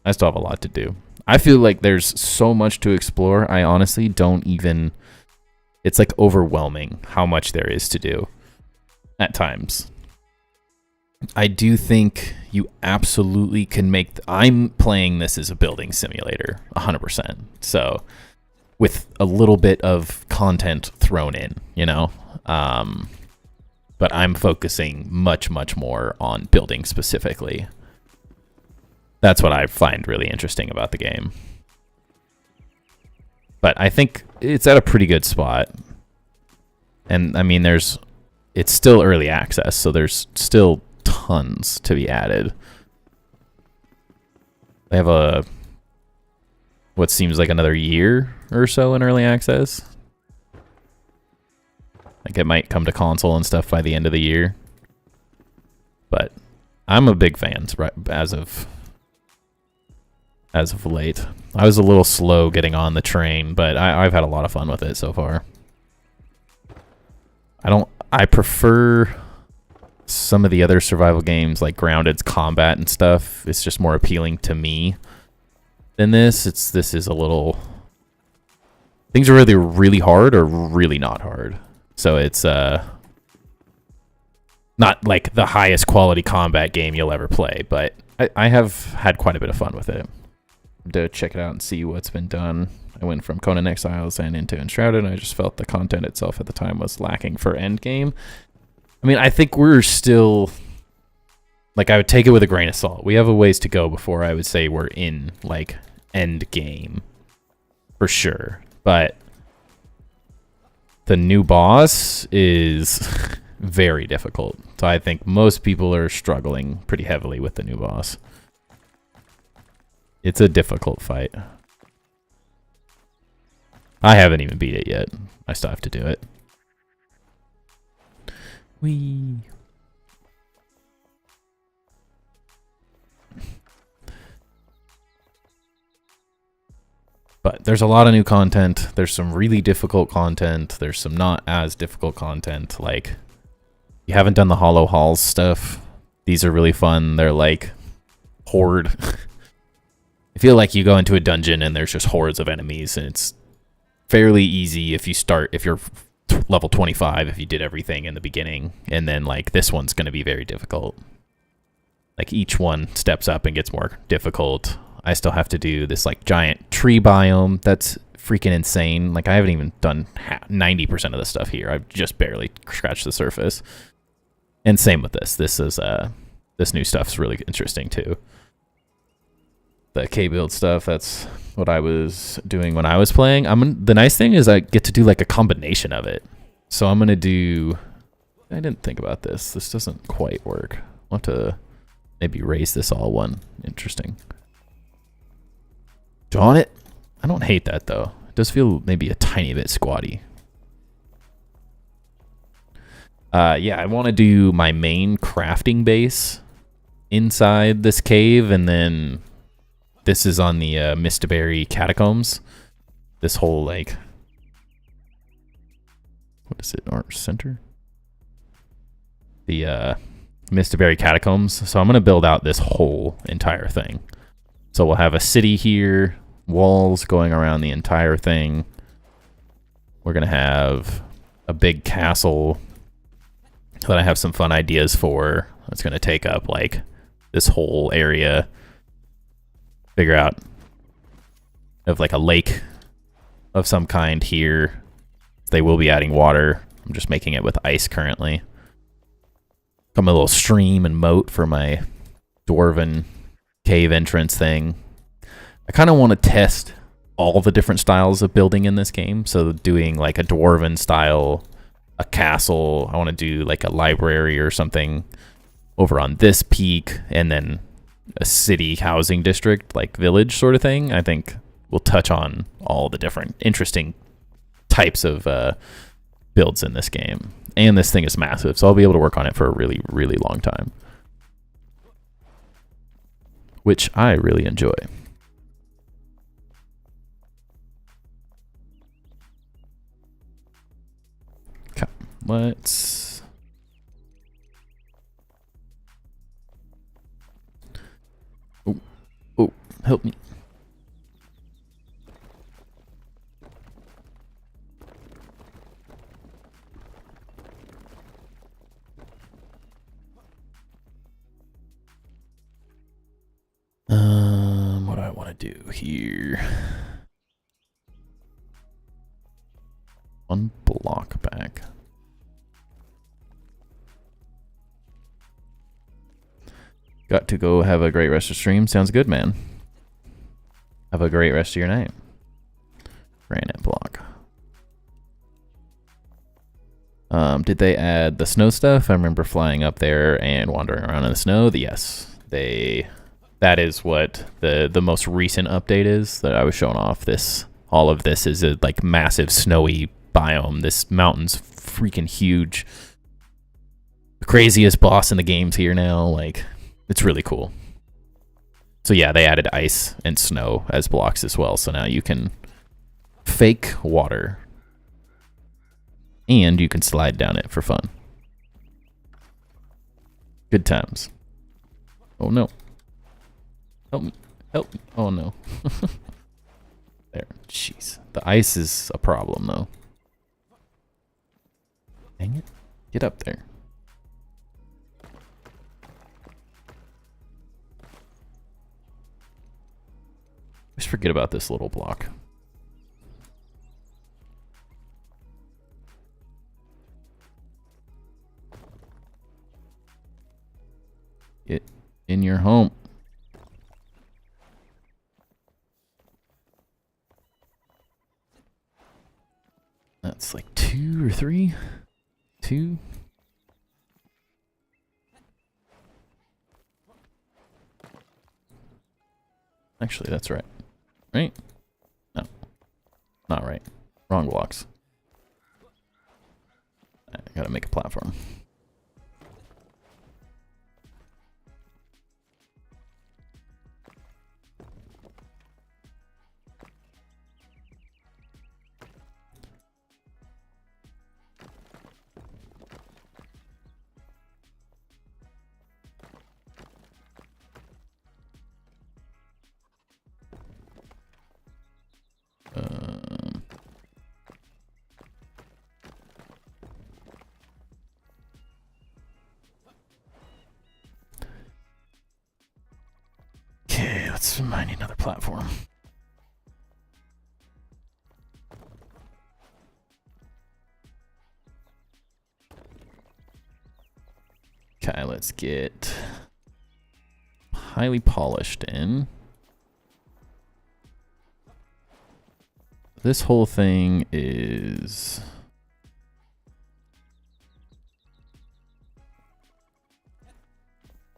I still have a lot to do. I feel like there's so much to explore. I honestly don't even... It's like overwhelming how much there is to do at times. I do think you absolutely can make... I'm playing this as a building simulator, 100%. So, with a little bit of content thrown in, you know? But I'm focusing much, much more on building specifically. That's what I find really interesting about the game. But I think it's at a pretty good spot. And I mean, it's still early access, so there's still tons to be added. They have what seems like another year or so in early access. Like it might come to console and stuff by the end of the year. But I'm a big fan as of late. I was a little slow getting on the train, but I've had a lot of fun with it so far. I prefer some of the other survival games like Grounded's combat and stuff. It's just more appealing to me than this. This is a little... Things are really, really hard or really not hard. So it's not like the highest quality combat game you'll ever play, but I have had quite a bit of fun with it. To check it out and see what's been done. I went from Conan Exiles and into Enshrouded, and I just felt the content itself at the time was lacking for Endgame. I mean, I think we're still... Like, I would take it with a grain of salt. We have a ways to go before I would say we're in, like, Endgame. For sure. But the new boss is very difficult. So I think most people are struggling pretty heavily with the new boss. It's a difficult fight. I haven't even beat it yet. I still have to do it. Whee! But there's a lot of new content. There's some really difficult content. There's some not as difficult content. Like, you haven't done the Hollow Halls stuff. These are really fun. They're like horde. I feel like you go into a dungeon and there's just hordes of enemies, and it's fairly easy if you're level 25, if you did everything in the beginning. And then like this one's going to be very difficult. Like each one steps up and gets more difficult. I still have to do this like giant tree biome. That's freaking insane. Like I haven't even done 90% of the stuff here. I've just barely scratched the surface. And same with this. This new stuff's really interesting too. The K-build stuff, that's what I was doing when I was playing. The nice thing is I get to do like a combination of it. So I'm going to do... I didn't think about this. This doesn't quite work. I'll have to maybe raise this all one. Interesting. Drawn it? I don't hate that though. It does feel maybe a tiny bit squatty. Yeah, I want to do my main crafting base inside this cave, and then this is on the Mistaberry Catacombs. This whole like, what is it? Art Center? The Mistaberry Catacombs. So I'm going to build out this whole entire thing. So we'll have a city here. Walls going around the entire thing. We're gonna have a big castle that I have some fun ideas for. That's gonna take up like this whole area. Figure out of like a lake of some kind here. They will be adding water. I'm just making it with ice currently. Come a little stream and moat for my Dwarven cave entrance thing. I kind of want to test all the different styles of building in this game. So doing like a Dwarven style, a castle. I want to do like a library or something over on this peak, and then a city housing district, like village sort of thing. I think we'll touch on all the different interesting types of builds in this game. And this thing is massive, so I'll be able to work on it for a really, really long time, which I really enjoy. Let's... Oh, help me. What do I want to do here? One block back. Got to go have a great rest of stream. Sounds good, man. Have a great rest of your night. Granite block. Did they add the snow stuff? I remember flying up there and wandering around in the snow. Yes, that is what the most recent update is that I was showing off. All of this is a like massive snowy biome. This mountain's freaking huge. The craziest boss in the game's here now. Like, it's really cool. So yeah, they added ice and snow as blocks as well. So now you can fake water and you can slide down it for fun. Good times. Oh no. Help me. Help. Oh no. There. Jeez. The ice is a problem though. Dang it. Get up there. Just forget about this little block. Get in your home. That's like 2 or 3. 2. Actually, that's right. Right? No. Not right. Wrong blocks. I gotta make a platform. Okay, let's find another platform. Okay, let's get highly polished in. This whole thing is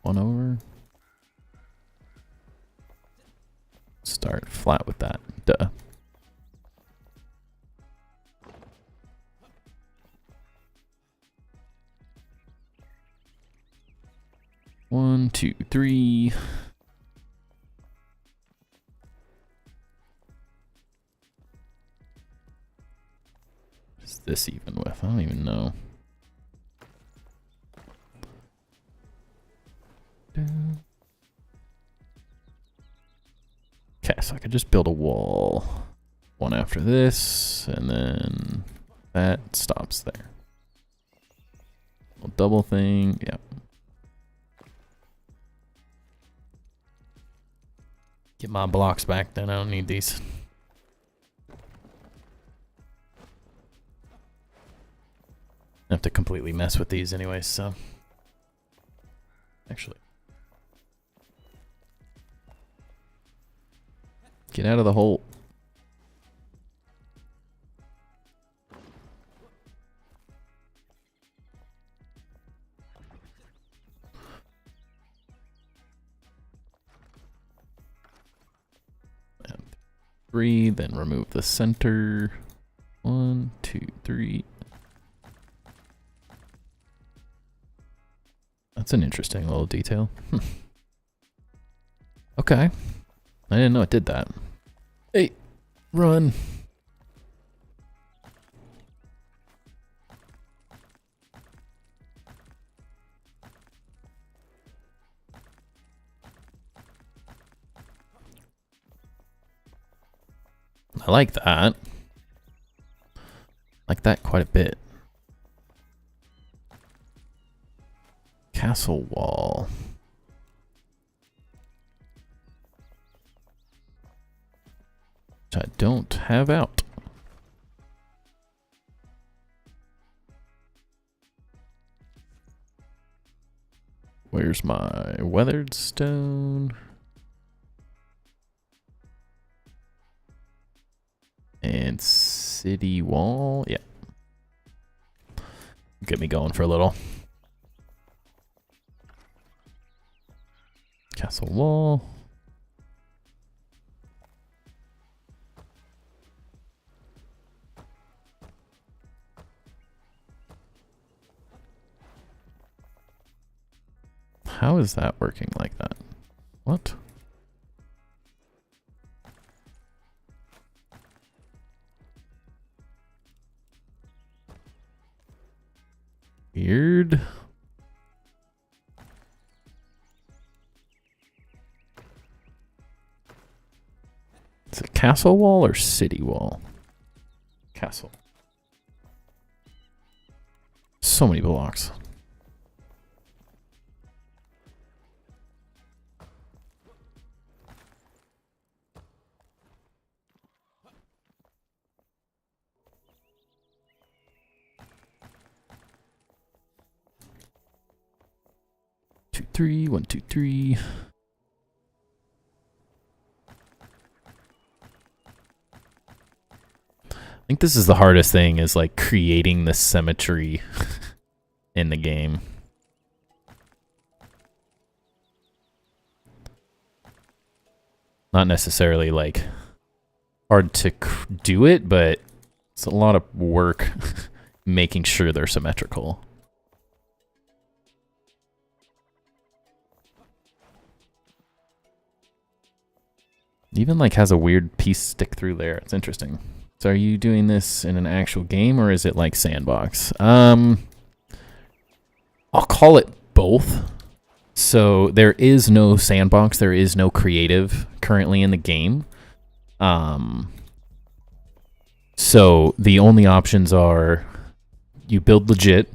one over. Start flat with that. Duh. One, 2, 3. What is this even with? I don't even know. Okay, so I could just build a wall. One after this, and then that stops there. Little double thing, yeah. Get my blocks back then, I don't need these. I have to completely mess with these anyways, so. Actually. Get out of the hole. And 3, then remove the center. 1, 2, 3. That's an interesting little detail. Okay. I didn't know it did that. Hey, run. I like that. Like that quite a bit. Castle wall. Which I don't have out. Where's my weathered stone? And city wall. Yeah. Get me going for a little. Castle wall. How is that working like that? What? Weird. castle wall or city wall? Castle. So many blocks. Two, three, 1, 2, 3. I think this is the hardest thing, is like creating the symmetry in the game. Not necessarily like hard to do it, but it's a lot of work making sure they're symmetrical. Even like has a weird piece stick through there. It's interesting. So are you doing this in an actual game, or is it like sandbox? I'll call it both. So there is no sandbox, there is no creative currently in the game. So the only options are you build legit,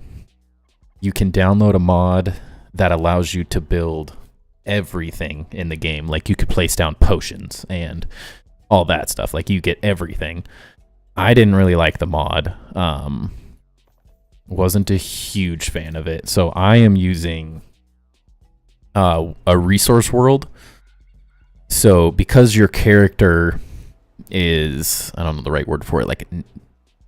you can download a mod that allows you to build everything in the game. Like you could place down potions and all that stuff. Like you get everything. I didn't really like the mod. Wasn't a huge fan of it. So I am using a resource world. So because your character is, I don't know the right word for it, like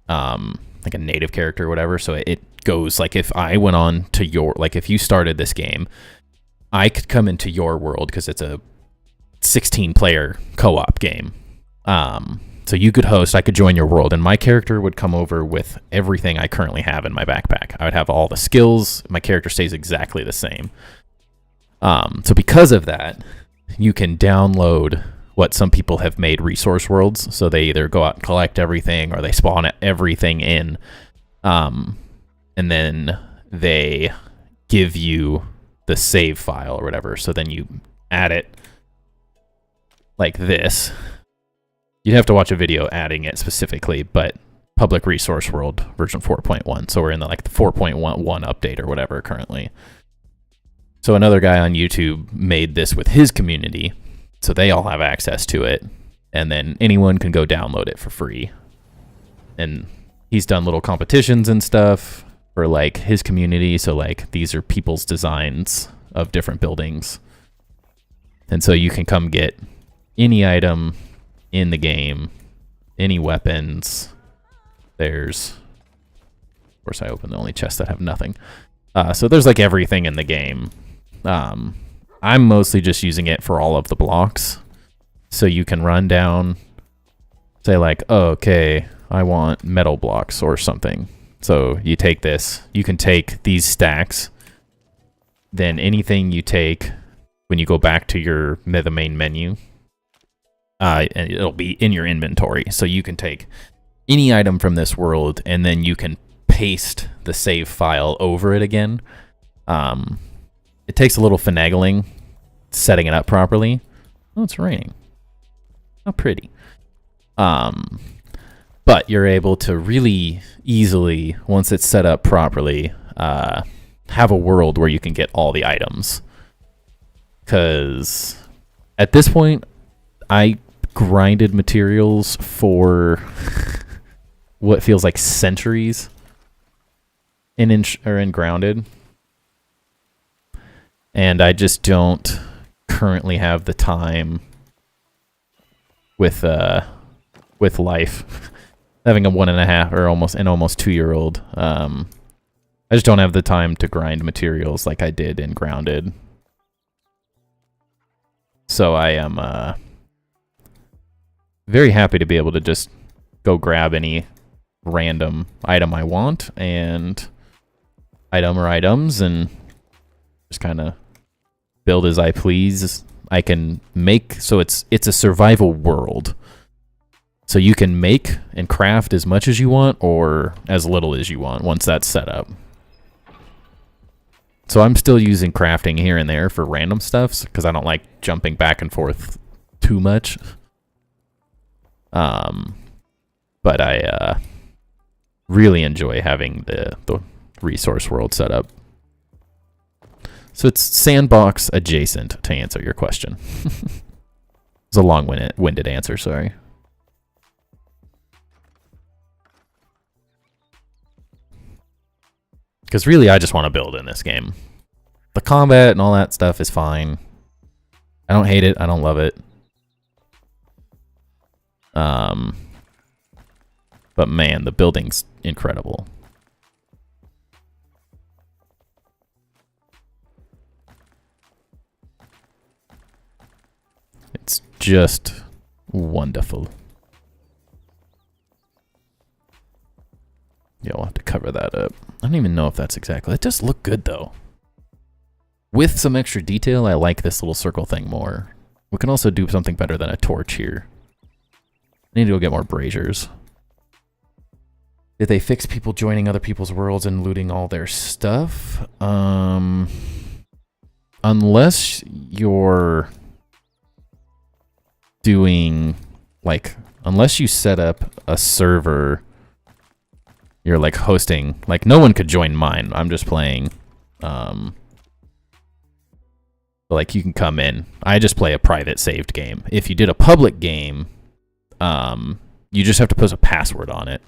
a native character or whatever. So it goes like, if I went on to your, like if you started this game, I could come into your world because it's a 16-player co-op game. So you could host, I could join your world, and my character would come over with everything I currently have in my backpack. I would have all the skills. My character stays exactly the same. So because of that, you can download what some people have made resource worlds. So they either go out and collect everything, or they spawn everything in. And then they give you the save file or whatever. So then you add it like this. You'd have to watch a video adding it specifically, but public resource world version 4.1. So we're in the 4.11 update or whatever currently. So another guy on YouTube made this with his community, so they all have access to it, and then anyone can go download it for free. And he's done little competitions and stuff for like his community. So like these are people's designs of different buildings. And so you can come get any item in the game, any weapons. There's, of course I opened the only chests that have nothing. So there's like everything in the game. I'm mostly just using it for all of the blocks. So you can run down, say like, oh, okay, I want metal blocks or something. So you take this, you can take these stacks, then anything you take when you go back to the main menu, and it'll be in your inventory. So you can take any item from this world, and then you can paste the save file over it again. It takes a little finagling setting it up properly. Oh, it's raining. How pretty. But you're able to really easily, once it's set up properly, have a world where you can get all the items. Because at this point, I grinded materials for what feels like centuries in Grounded. And I just don't currently have the time with life. Having a 1.5 or almost 2-year-old, I just don't have the time to grind materials like I did in Grounded. So I am very happy to be able to just go grab any random item I want, and item or items, and just kind of build as I please. I can make, so it's a survival world. So you can make and craft as much as you want or as little as you want once that's set up. So I'm still using crafting here and there for random stuffs because I don't like jumping back and forth too much. But I really enjoy having the resource world set up. So it's sandbox adjacent, to answer your question. It's a long-winded answer, sorry. Because really, I just want to build in this game. The combat and all that stuff is fine. I don't hate it. I don't love it. But man, the building's incredible. It's just wonderful. Yeah, we'll have to cover that up. I don't even know if that's exactly... It does look good, though. With some extra detail, I like this little circle thing more. We can also do something better than a torch here. I need to go get more braziers. Did they fix people joining other people's worlds and looting all their stuff? Unless you're doing, like, unless you set up a server, you're, like, hosting, like, no one could join mine. I'm just playing, like, you can come in. I just play a private saved game. If you did a public game, you just have to put a password on it,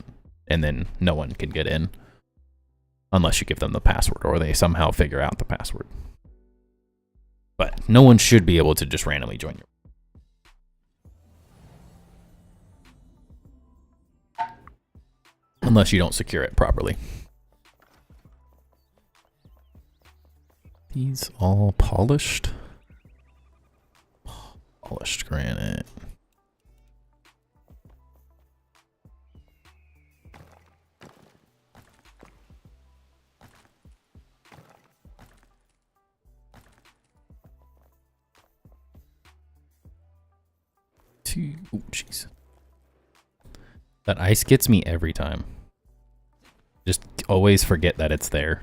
and then no one can get in unless you give them the password or they somehow figure out the password. But no one should be able to just randomly join your... Unless you don't secure it properly. These all polished? Polished granite. Oh, jeez. That ice gets me every time. Just always forget that it's there.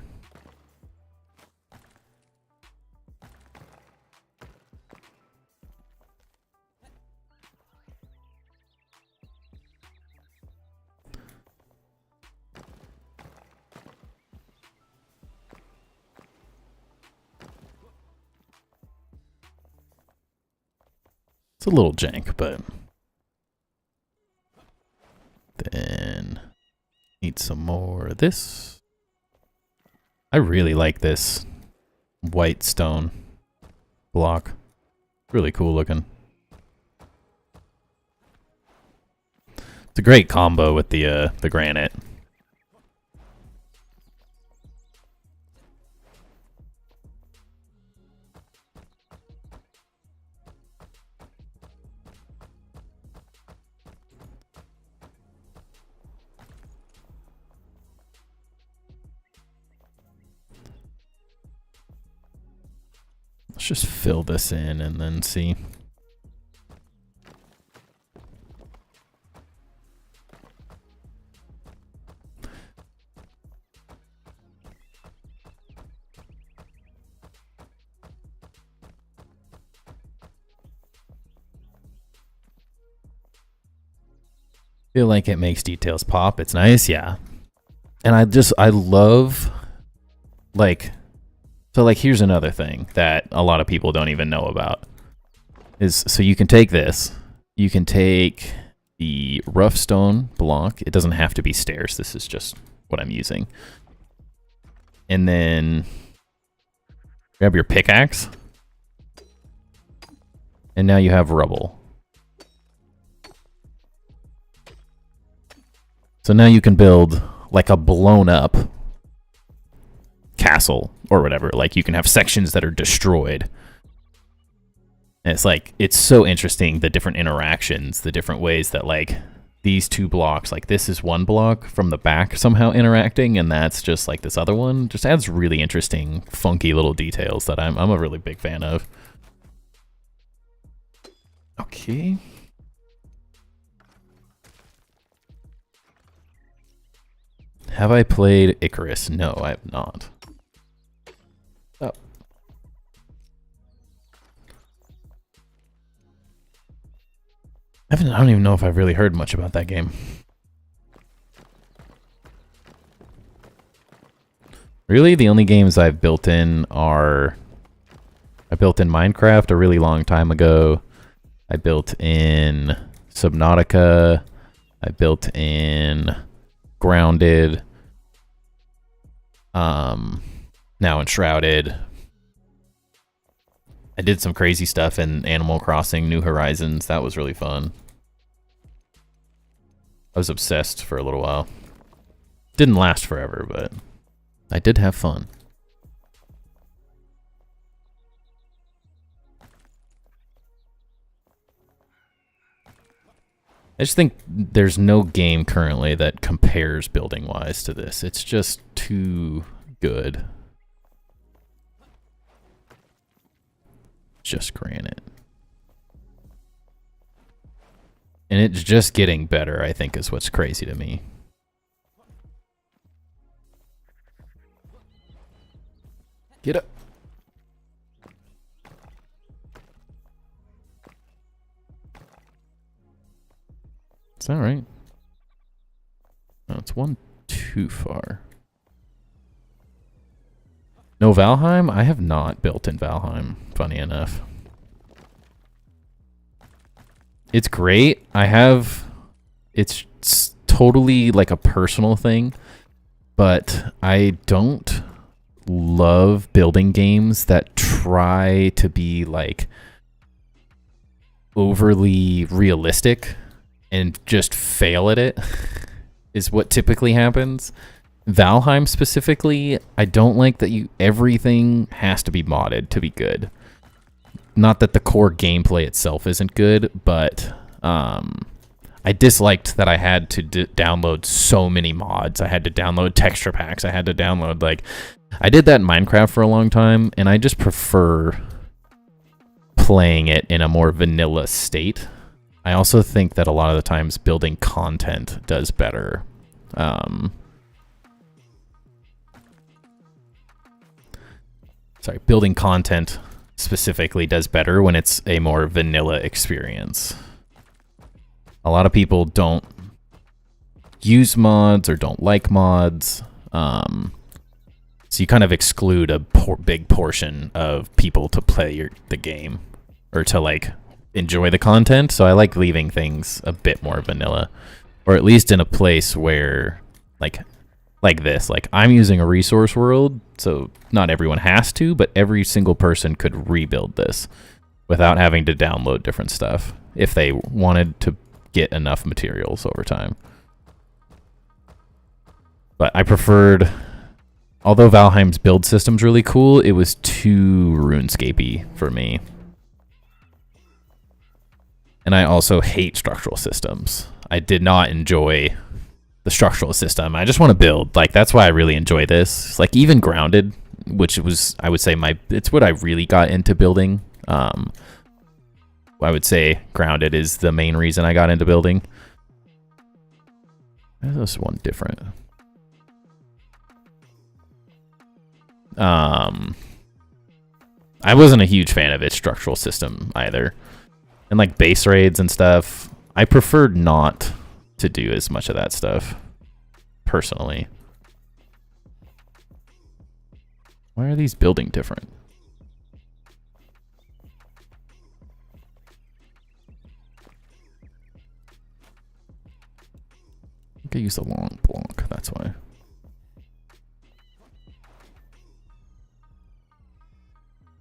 It's a little jank, but then need some more of this. I really like this white stone block. Really cool looking. It's a great combo with the granite. Let's just fill this in and then see. Feel like it makes details pop. It's nice, yeah. And I love, like, so like here's another thing that a lot of people don't even know about. Is so you can take this, you can take the rough stone block. It doesn't have to be stairs. This is just what I'm using. And then grab your pickaxe. And now you have rubble. So now you can build like a blown up castle or whatever. Like you can have sections that are destroyed. And it's like, it's so interesting, the different interactions, the different ways that like these two blocks, like this is one block from the back somehow interacting, and that's just like this other one. Just adds really interesting, funky little details that I'm a really big fan of. Okay. Have I played Icarus? No, I have not. Oh. I don't even know if I've really heard much about that game. Really, the only games I've built in are... I built in Minecraft a really long time ago. I built in Subnautica. I built in Grounded. Now Enshrouded. I did some crazy stuff in Animal Crossing New Horizons. That was really fun. I was obsessed for a little while. Didn't last forever, but I did have fun. I just think there's no game currently that compares building-wise to this. It's just too good. Just granite. And it's just getting better, I think, is what's crazy to me. Get up. It's all right. No, it's one too far. No Valheim? I have not built in Valheim, funny enough. It's great. It's totally like a personal thing, but I don't love building games that try to be like overly realistic and just fail at it is what typically happens. Valheim specifically, I don't like that everything has to be modded to be good. Not that the core gameplay itself isn't good, but I disliked that I had to download so many mods. I had to download texture packs. I had to download, like, I did that in Minecraft for a long time, and I just prefer playing it in a more vanilla state. I also think that a lot of the times building content does better. Building content specifically does better when it's a more vanilla experience. A lot of people don't use mods or don't like mods. So you kind of exclude a big portion of people to play the game or to like enjoy the content. So I like leaving things a bit more vanilla, or at least in a place where like this, like I'm using a resource world, so not everyone has to, but every single person could rebuild this without having to download different stuff if they wanted to get enough materials over time. But I preferred, although Valheim's build system's really cool, it was too RuneScape-y for me. And I also hate structural systems. I did not enjoy the structural system. I just want to build. Like, that's why I really enjoy this. Like, even Grounded, which was, I would say, it's what I really got into building. I would say Grounded is the main reason I got into building. There's this one different. I wasn't a huge fan of its structural system either. And like base raids and stuff, I preferred not to do as much of that stuff, personally. Why are these building different? I think I used a long block, that's why.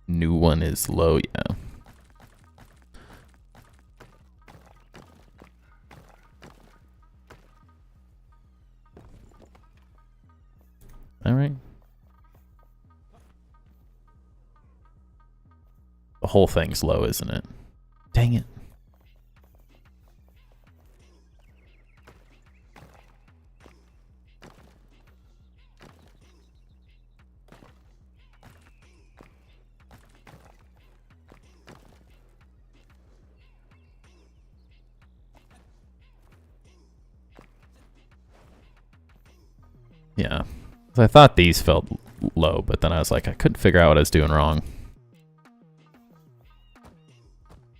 New one is low, yeah. All right. The whole thing's low, isn't it? Dang it. Yeah. I thought these felt low, but then I was like, I couldn't figure out what I was doing wrong.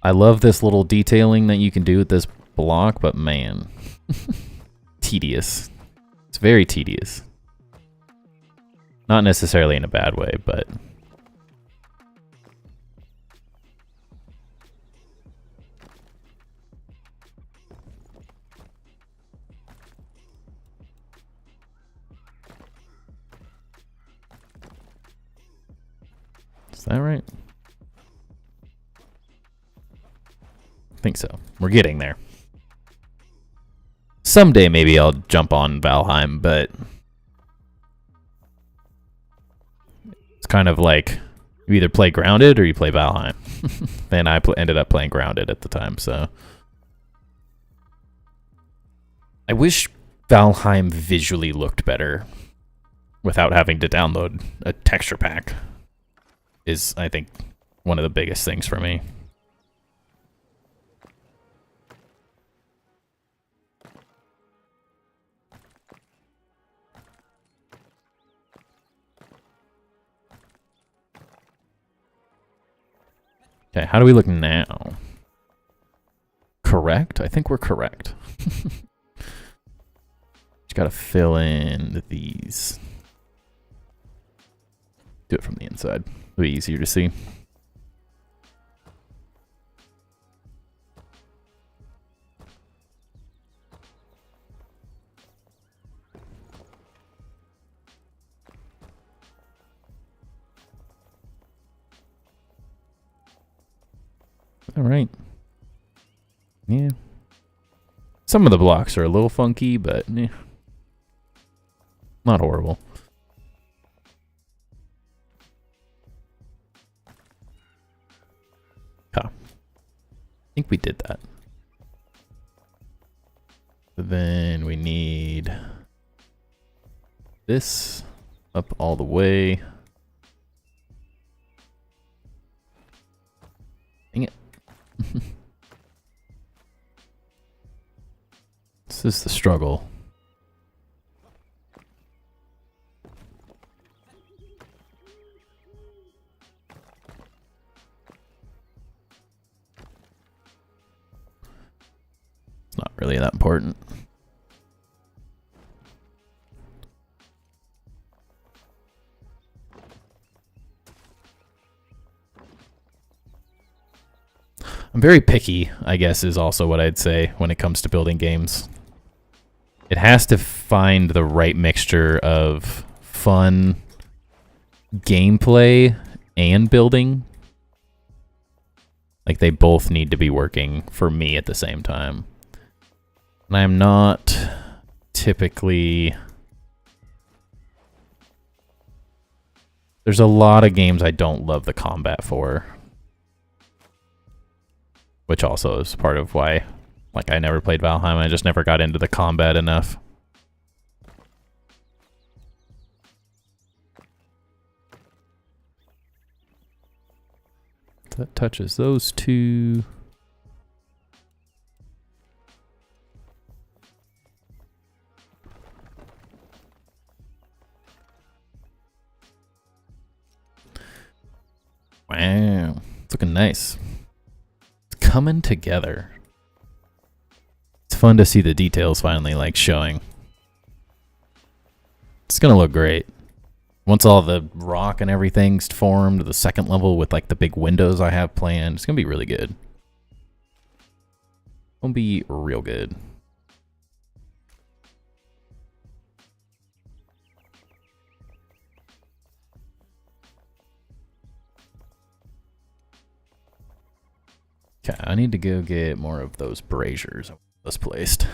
I love this little detailing that you can do with this block, but man, tedious. It's very tedious. Not necessarily in a bad way, but... Is that right? I think so. We're getting there. Someday maybe I'll jump on Valheim, but it's kind of like you either play Grounded or you play Valheim. And I ended up playing Grounded at the time, so I wish Valheim visually looked better without having to download a texture pack. Is, I think, one of the biggest things for me. Okay, how do we look now? Correct? I think we're correct. Just gotta fill in these. Do it from the inside. It'll be easier to see. All right. Yeah. Some of the blocks are a little funky, but yeah. Not horrible. Okay. I think we did that. So then we need this up all the way. Dang it. This is the struggle. It's not really that important. I'm very picky, I guess, is also what I'd say when it comes to building games. It has to find the right mixture of fun gameplay and building. Like, they both need to be working for me at the same time. And I'm not typically... There's a lot of games I don't love the combat for. Which also is part of why, like, I never played Valheim. I just never got into the combat enough. That touches those two. Wow, it's looking nice. Coming together. It's fun to see the details finally, like, showing. It's gonna look great. Once all the rock and everything's formed, the second level with, like, the big windows I have planned, it's gonna be really good. It'll be real good. Okay, I need to go get more of those braziers that's placed.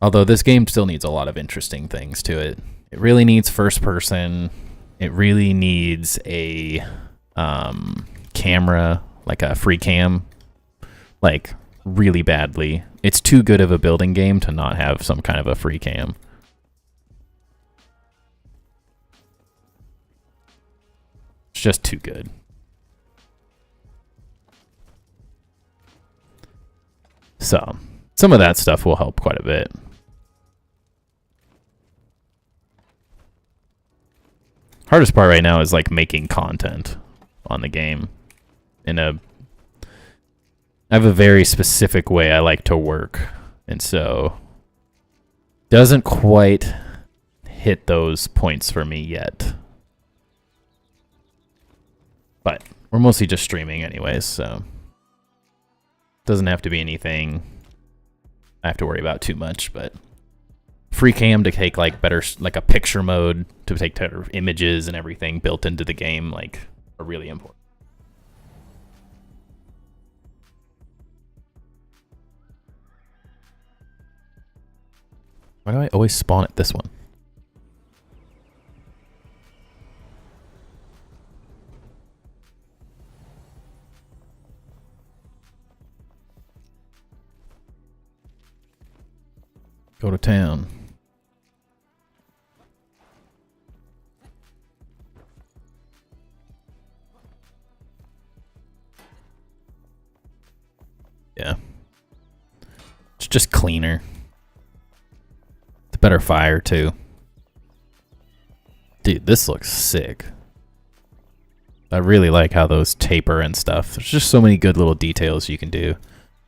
Although this game still needs a lot of interesting things to it. It really needs first person. It really needs a camera, like a free cam, like really badly. It's too good of a building game to not have some kind of a free cam. It's just too good. So, some of that stuff will help quite a bit. Hardest part right now is, like, making content. on the game. I have a very specific way I like to work, and so doesn't quite hit those points for me yet. But we're mostly just streaming anyways, so doesn't have to be anything I have to worry about too much. But free cam to take like better, like a picture mode to take better images and everything built into the game, like, are really important. Why do I always spawn at this one? Go to town. Yeah. It's just cleaner. It's better fire too. Dude, this looks sick. I really like how those taper and stuff. There's just so many good little details you can do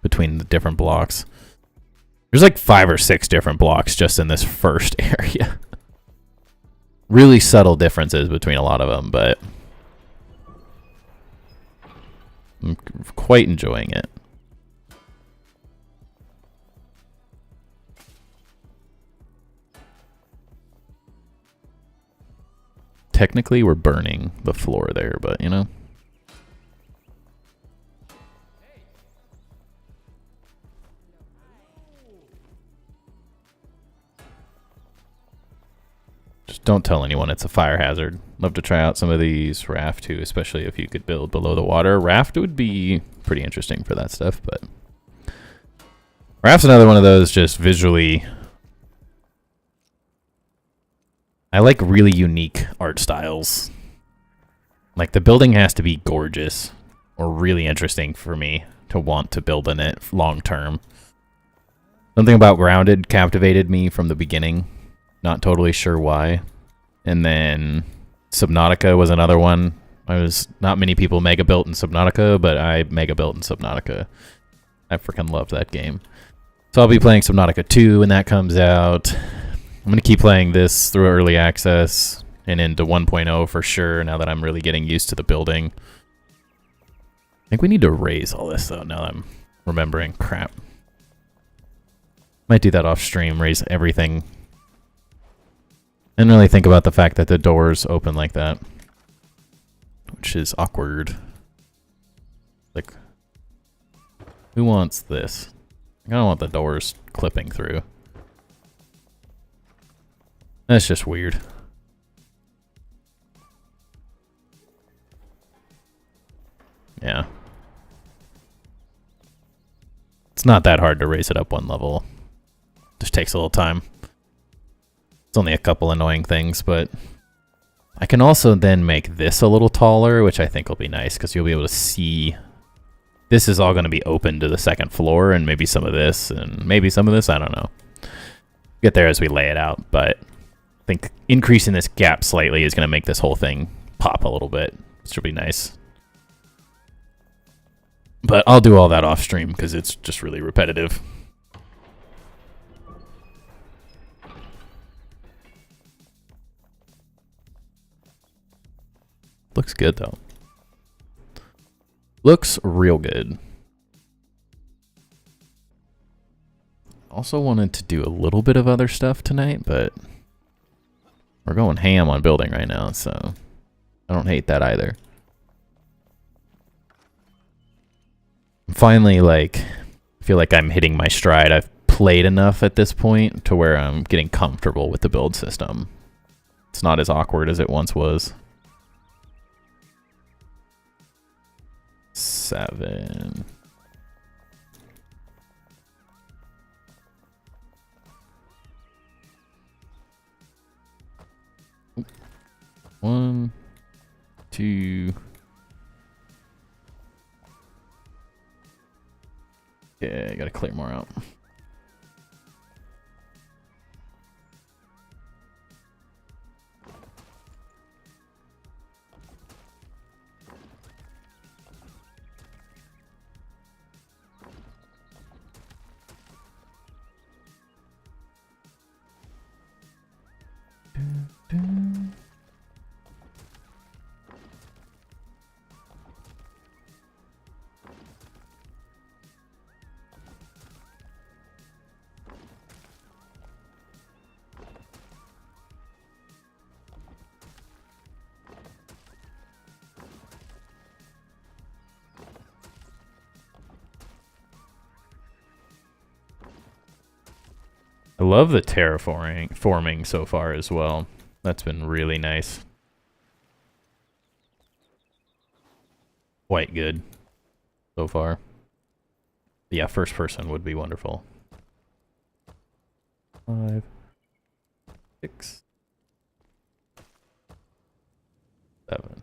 between the different blocks. There's like 5 or 6 different blocks just in this first area. Really subtle differences between a lot of them, but I'm quite enjoying it. Technically, we're burning the floor there, but you know. Just don't tell anyone it's a fire hazard. Love to try out some of these raft too, especially if you could build below the water. Raft would be pretty interesting for that stuff, but raft's another one of those just visually. I like really unique art styles. Like the building has to be gorgeous or really interesting for me to want to build in it long term. Something about Grounded captivated me from the beginning. Not totally sure why. And then Subnautica was another one. Not many people mega built in Subnautica, but I mega built in Subnautica. I freaking love that game. So I'll be playing Subnautica 2 when that comes out. I'm going to keep playing this through early access and into 1.0 for sure now that I'm really getting used to the building. I think we need to raise all this though, now that I'm remembering. Crap. Might do that off stream, raise everything. Didn't really think about the fact that the doors open like that, which is awkward. Like, who wants this? I don't want the doors clipping through. That's just weird. Yeah. It's not that hard to raise it up one level. Just takes a little time. It's only a couple annoying things, but I can also then make this a little taller, which I think will be nice because you'll be able to see. This is all going to be open to the second floor, and maybe some of this, and maybe some of this, I don't know. Get there as we lay it out, but I think increasing this gap slightly is going to make this whole thing pop a little bit, which will be nice. But I'll do all that off stream because it's just really repetitive. Looks good though. Looks real good. Also wanted to do a little bit of other stuff tonight, but we're going ham on building right now, so I don't hate that either. Finally, like, I feel like I'm hitting my stride. I've played enough at this point to where I'm getting comfortable with the build system. It's not as awkward as it once was. 7. Oop. 1, 2. Yeah, I gotta clear more out. I love the terraforming so far as well. That's been really nice. Quite good so far. Yeah, first person would be wonderful. 5, 6, 7.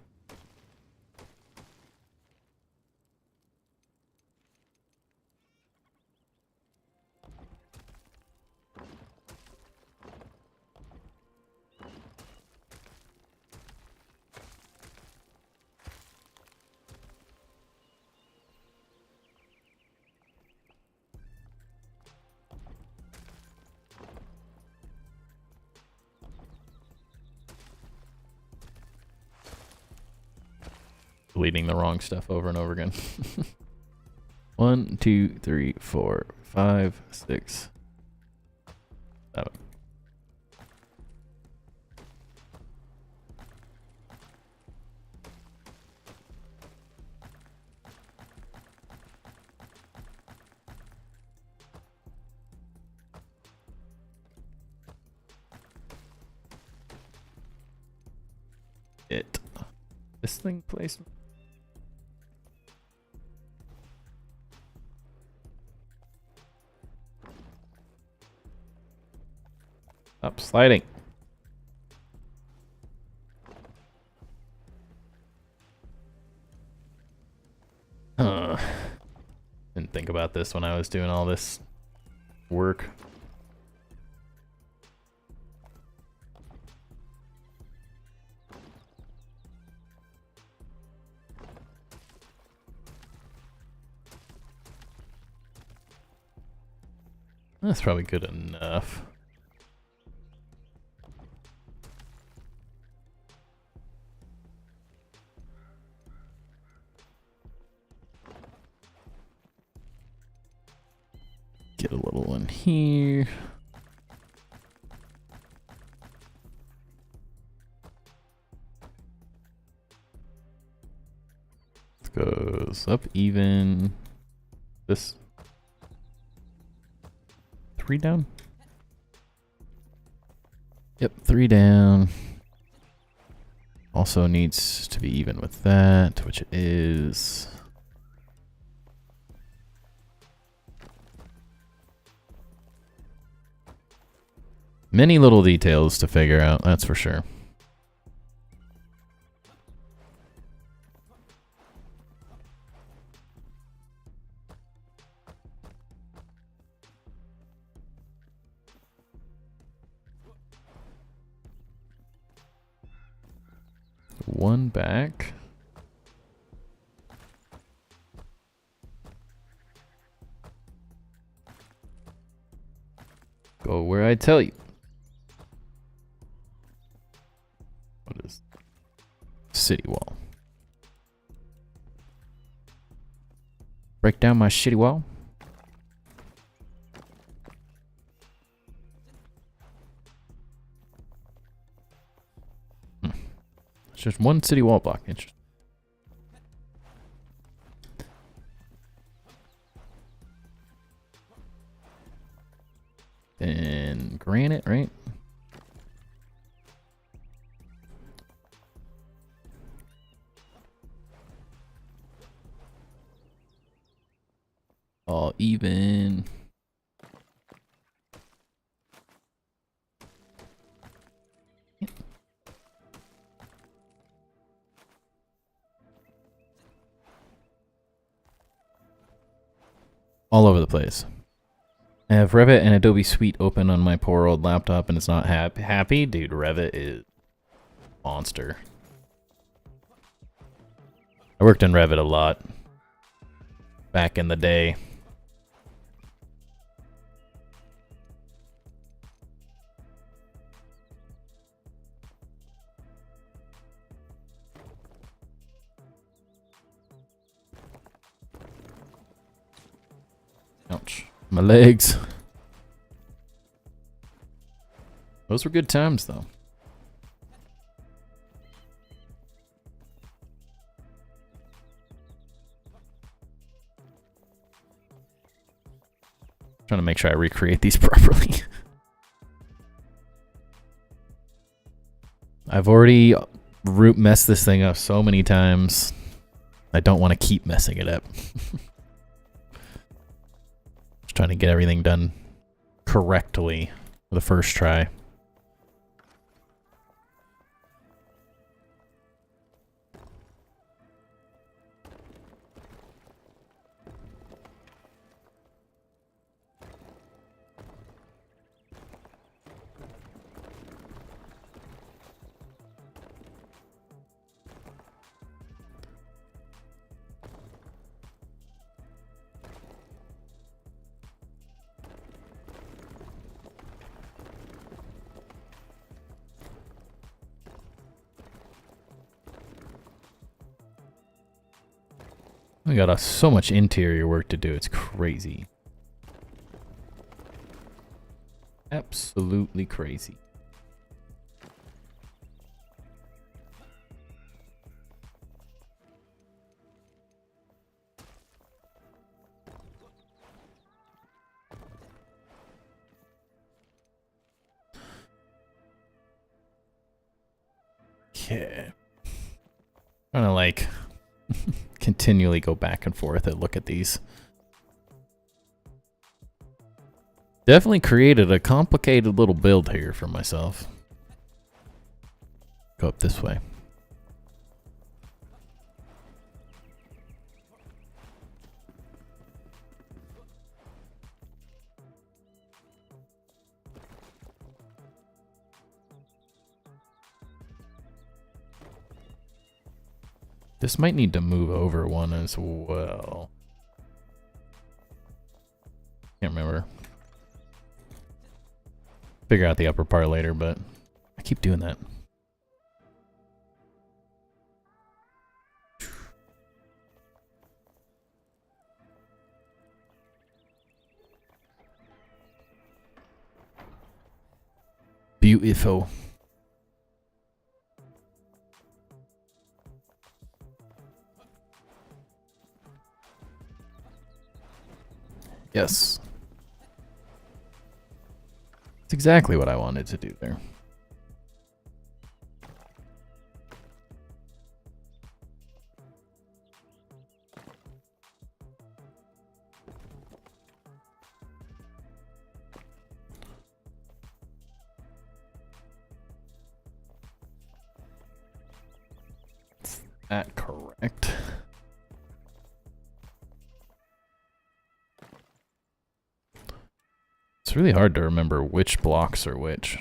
Deleting the wrong stuff over and over again. 1, 2, 3, 4, 5, 6, 7. This thing placed. Stop sliding. Didn't think about this when I was doing all this work. That's probably good enough. Get a little one here. This goes up even. This 3 down? Yep, 3 down. Also needs to be even with that, which it is. Many little details to figure out, that's for sure. One back. Go where I tell you. What is city wall? Break down my shitty wall. It's just one city wall block. Interesting. And granite, right? All even. All over the place. I have Revit and Adobe Suite open on my poor old laptop and it's not happy. Dude, Revit is monster. I worked in Revit a lot back in the day. Ouch. My legs. Those were good times, though. Trying to make sure I recreate these properly. I've already messed this thing up so many times. I don't want to keep messing it up. Just trying to get everything done correctly for the first try. We got so much interior work to do, it's crazy. Absolutely crazy. Okay. Trying to like continually go back and forth and look at these. Definitely created a complicated little build here for myself. Go up this way. This might need to move over one as well. Can't remember. Figure out the upper part later, but I keep doing that. Beautiful. Yes. That's exactly what I wanted to do there. Is that correct? It's really hard to remember which blocks are which.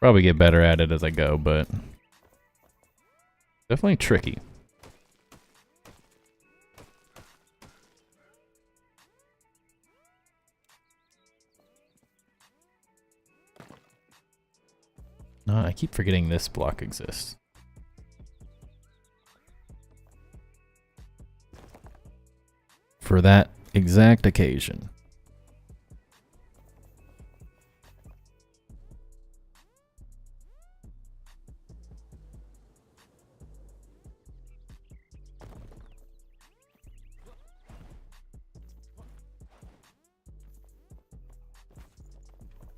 Probably get better at it as I go, but definitely tricky. No, I keep forgetting this block exists. For that exact occasion.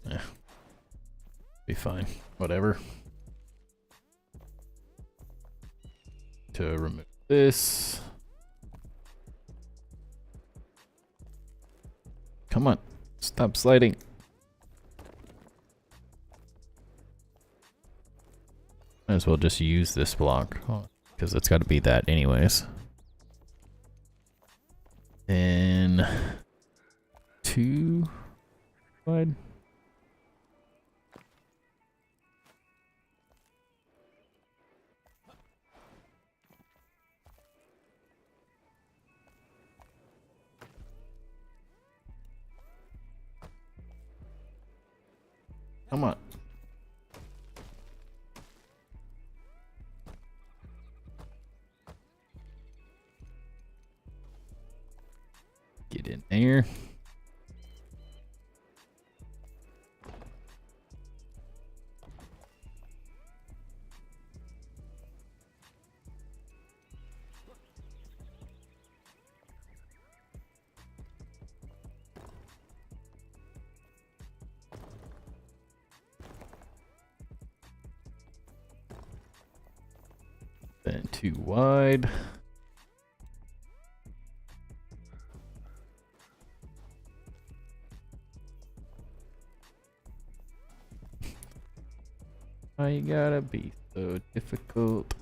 Yeah. Be fine. Whatever. To remove this. Come on. Stop sliding. Might as well just use this block. Because it's got to be that anyways. And 2 wide. Come on. Get in there. too wide. Why you gotta be so difficult?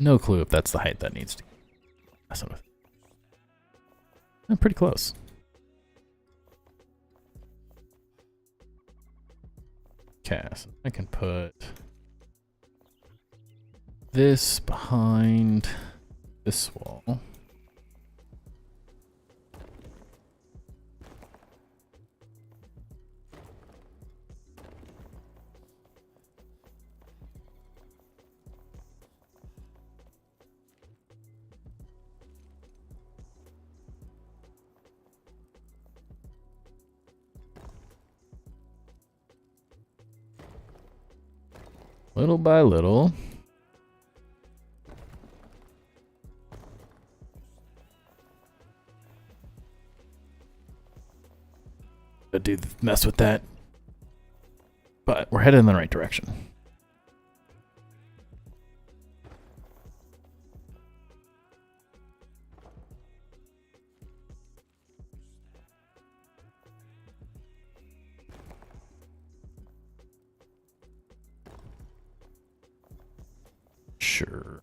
No clue if that's the height that needs to be messing with. I'm pretty close. Okay, so I can put this behind this wall. Little by little. Do mess with that. But we're headed in the right direction. Sure.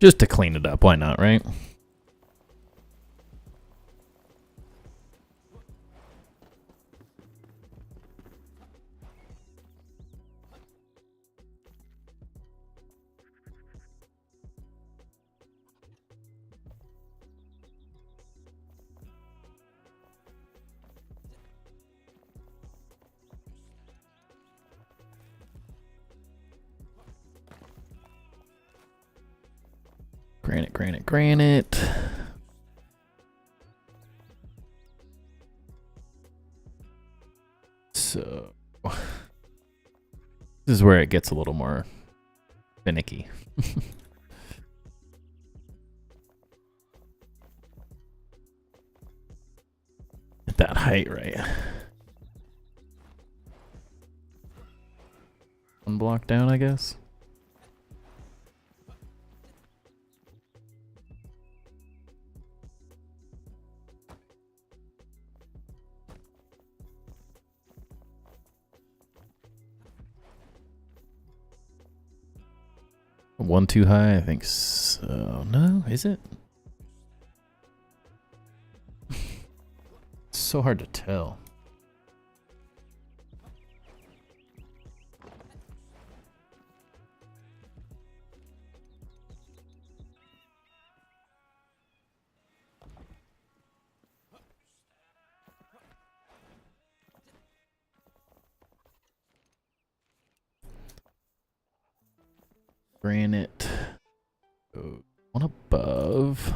Just to clean it up, why not, right? Granite, granite, granite. So this is where it gets a little more finicky. At that height, right? One block down, I guess. One too high, I think so. No, is it? It's so hard to tell. Granite. Oh, one above.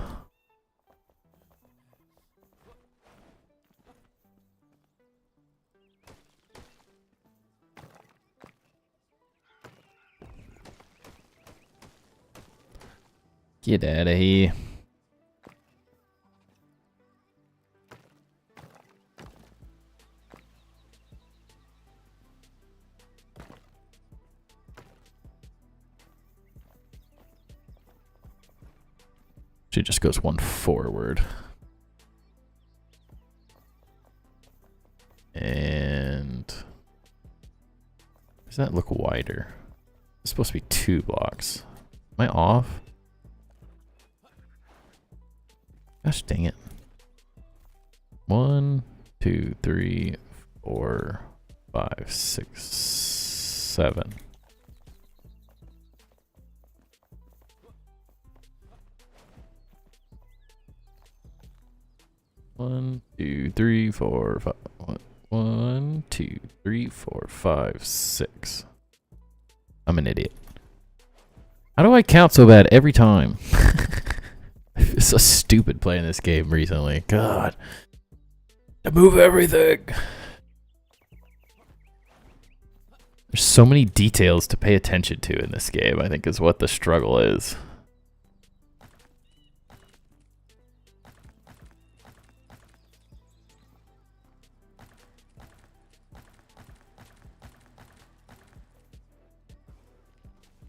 Get out of here. She just goes one forward. And does that look wider? It's supposed to be 2 blocks. Am I off? Gosh dang it. 1, 2, 3, 4, 5, 6, 7. One, two, three, four, five. 1, 2, 3, 4, 5, 6. I'm an idiot. How do I count so bad every time? It's so stupid playing this game recently. God. To move everything. There's so many details to pay attention to in this game, I think is what the struggle is.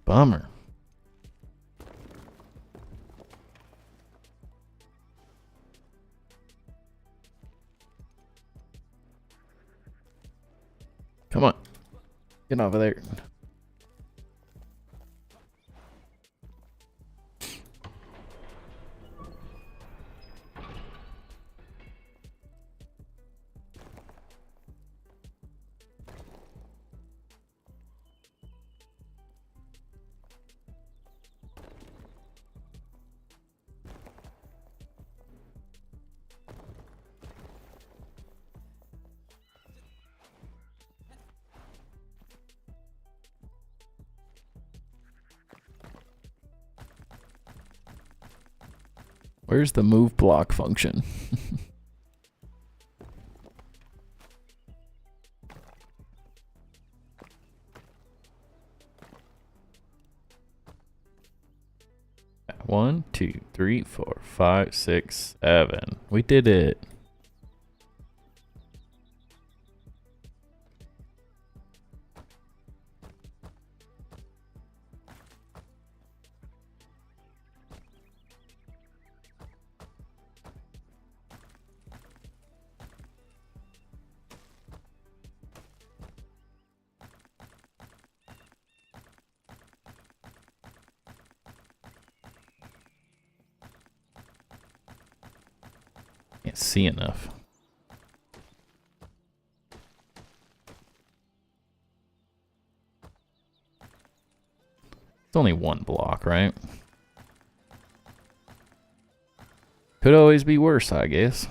Bummer. Come on. Get over there. Where's the move block function? One, 2, 3, 4, 5, 6, 7. We did it. Can't see enough. It's only one block, right? Could always be worse, I guess.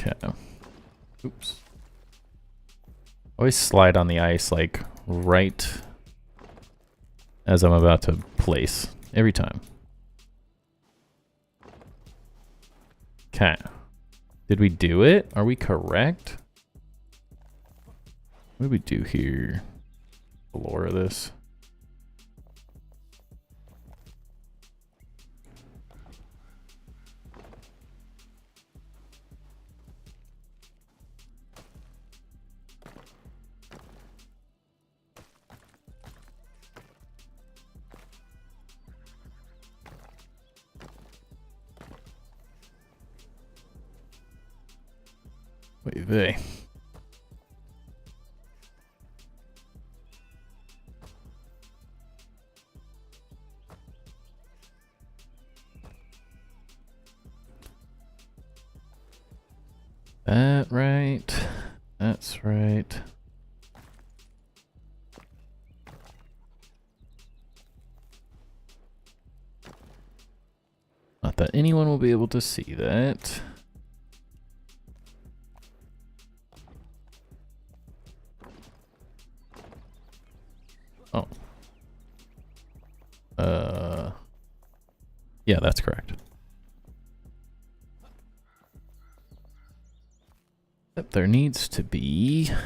Okay. Oops. Always slide on the ice like right as I'm about to place. Every time. Okay. Did we do it? Are we correct? What do we do here? The lore of this. Wait, they. That right. That's right. Not that anyone will be able to see that. Oh. Yeah, that's correct. Except there needs to be a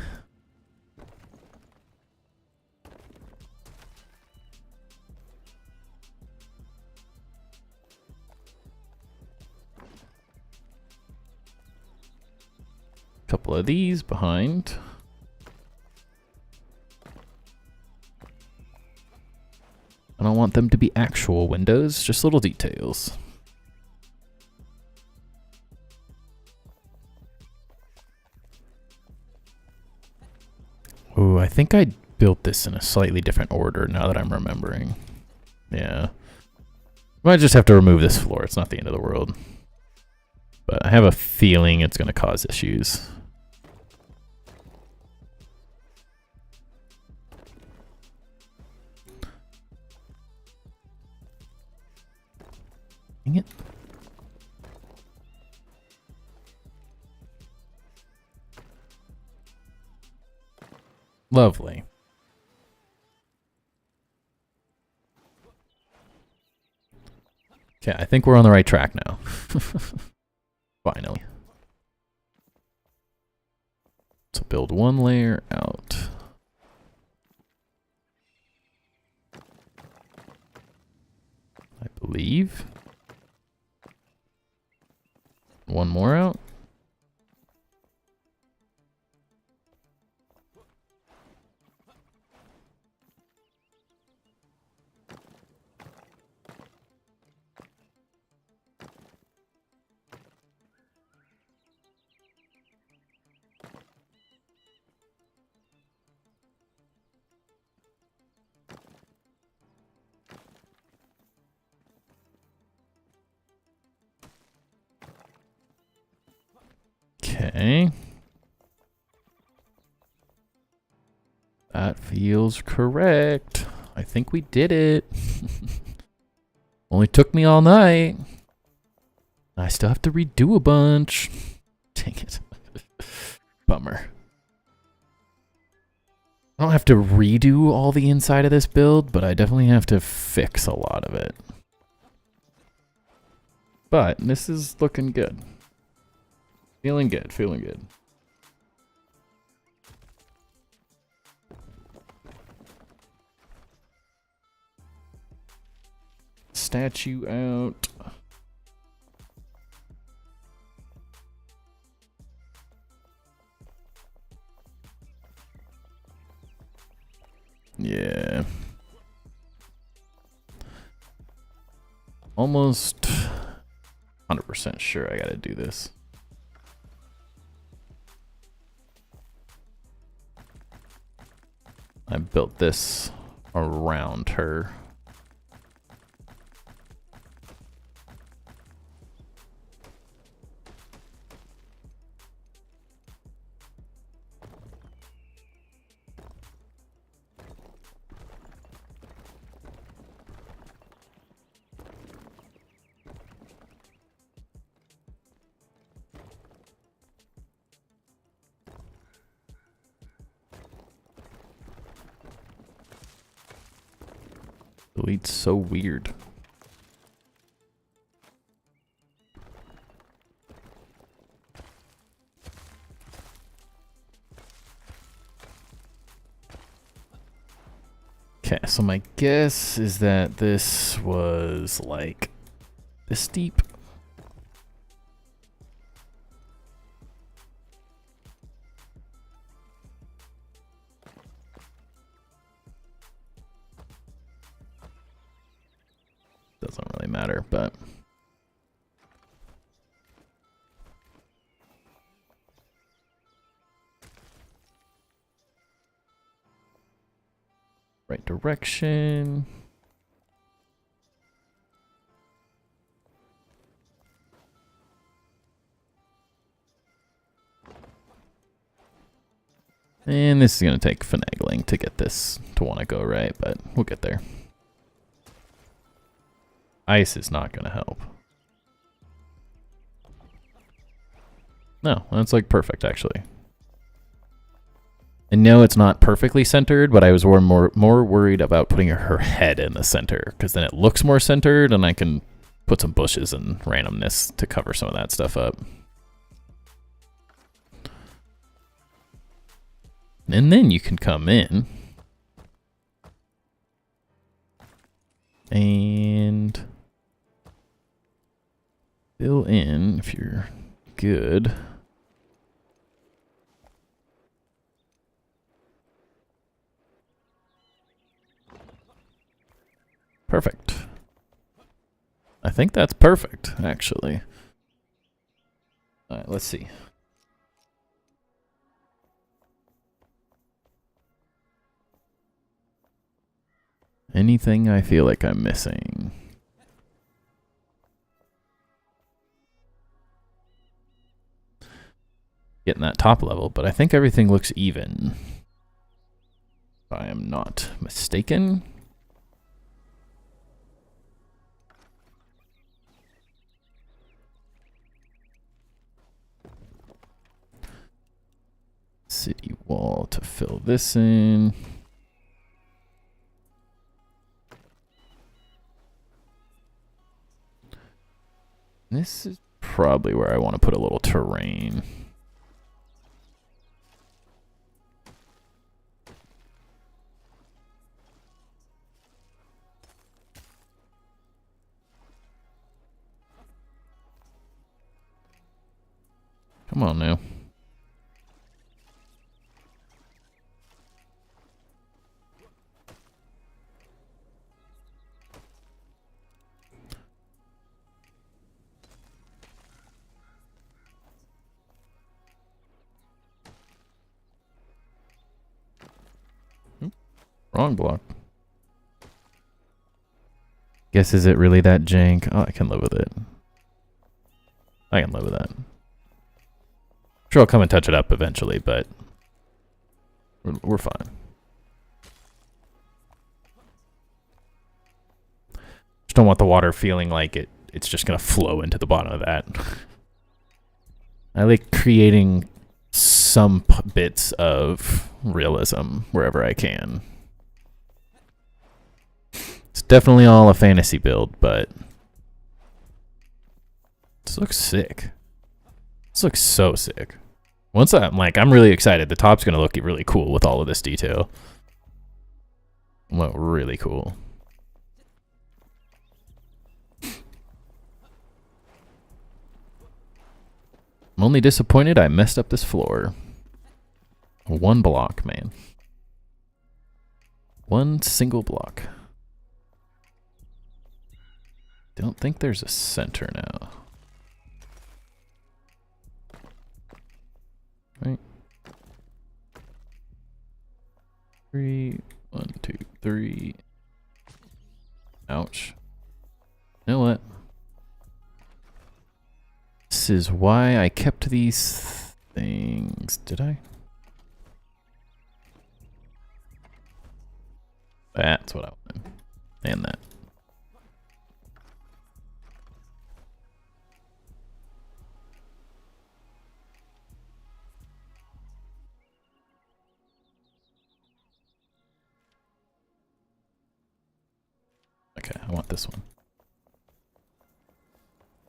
couple of these behind. I don't want them to be actual windows, just little details. Ooh, I think I built this in a slightly different order now that I'm remembering. Yeah. Might just have to remove this floor. It's not the end of the world. But I have a feeling it's going to cause issues. Dang it. Lovely. Okay, I think we're on the right track now. Finally. So build one layer out. I believe. One more out. Okay. That feels correct. I think we did it. Only took me all night. I still have to redo a bunch. Dang it. Bummer. I don't have to redo all the inside of this build, but I definitely have to fix a lot of it. But this is looking good. Feeling good, feeling good. Statue out. Yeah. Almost 100% sure I gotta do this. I built this around her. Delete's so weird. Okay, so my guess is that this was like this deep. Doesn't really matter, but right direction. And this is going to take finagling to get this to want to go right, but we'll get there. Ice is not going to help. No, that's like perfect, actually. And no, it's not perfectly centered, but I was more worried about putting her head in the center, because then it looks more centered, and I can put some bushes and randomness to cover some of that stuff up. And then you can come in and fill in if you're good. Perfect. I think that's perfect, actually. All right, let's see. Anything I feel like I'm missing? Getting that top level, but I think everything looks even. If I am not mistaken. City wall to fill this in. This is probably where I want to put a little terrain. Come on now. Wrong block. Guess is it really that jank? Oh, I can live with it. I can live with that. Sure, I'll come and touch it up eventually, but we're fine. Just don't want the water feeling like it's just gonna flow into the bottom of that. I like creating some bits of realism wherever I can. It's definitely all a fantasy build, but this looks sick. This looks so sick. Once I'm really excited. The top's gonna look really cool with all of this detail. Look really cool. I'm only disappointed I messed up this floor. One block, man. One single block. Don't think there's a center now. Right. 3, 1, 2, 3. Ouch. You know what? This is why I kept these things. Did I? That's what I wanted. And that. Okay, I want this one.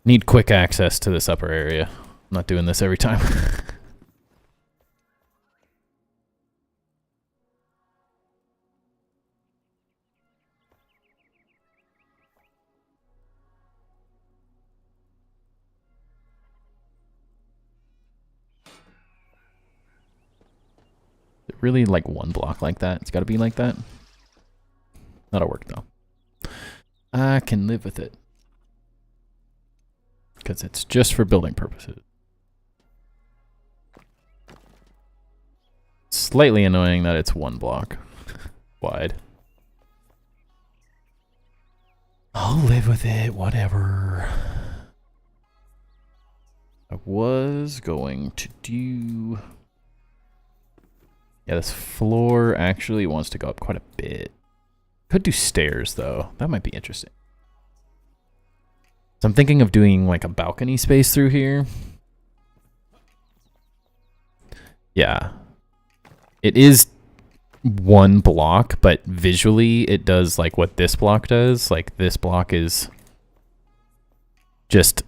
Need quick access to this upper area. I'm not doing this every time. Is it really like one block like that? It's got to be like that? That'll work though. I can live with it. Because it's just for building purposes. Slightly annoying that it's one block wide. I'll live with it, whatever. I was going to do... Yeah, this floor actually wants to go up quite a bit. Could do stairs, though. That might be interesting. So I'm thinking of doing like a balcony space through here. Yeah. It is one block, but visually it does like what this block does. Like this block is just,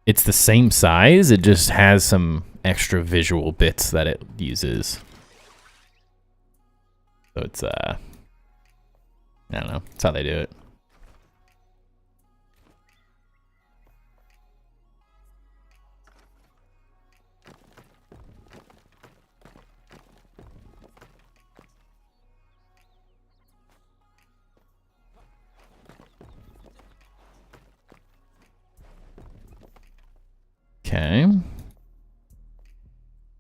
it's the same size. It just has some extra visual bits that it uses. So it's, I don't know. That's how they do it. Okay.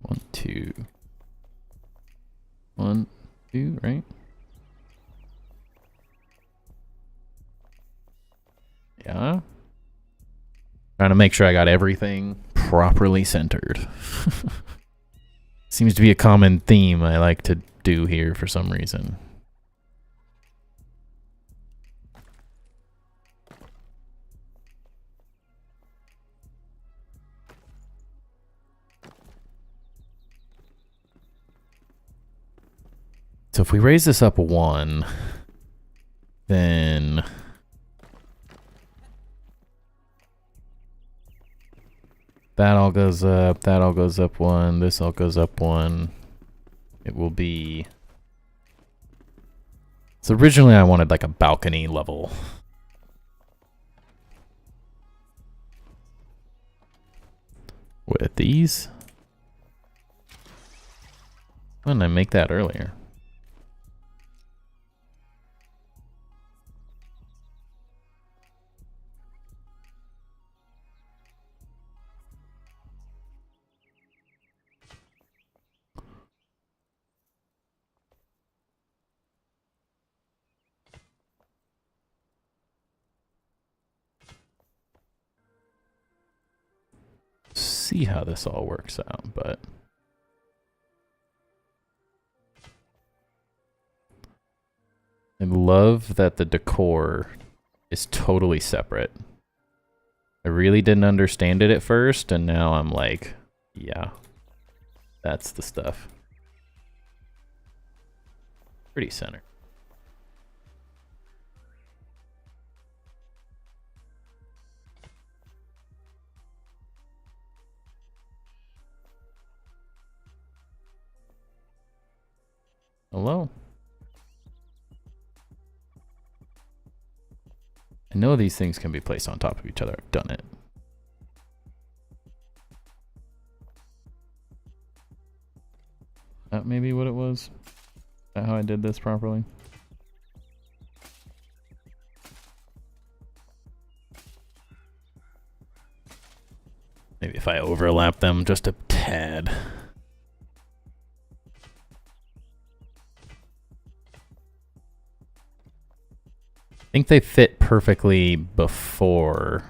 1, 2. 1, 2, right? Yeah. Trying to make sure I got everything properly centered. Seems to be a common theme I like to do here for some reason. So if we raise this up 1, then that all goes up, that all goes up 1, this all goes up 1. It will be... So originally I wanted like a balcony level. With these. Why didn't I make that earlier? See how this all works out, but I love that the decor is totally separate. I really didn't understand it at first, and now I'm like, yeah, that's the stuff. Pretty center. Hello? I know these things can be placed on top of each other. I've done it. That may be what it was. Is that how I did this properly? Maybe if I overlap them just a tad. I think they fit perfectly before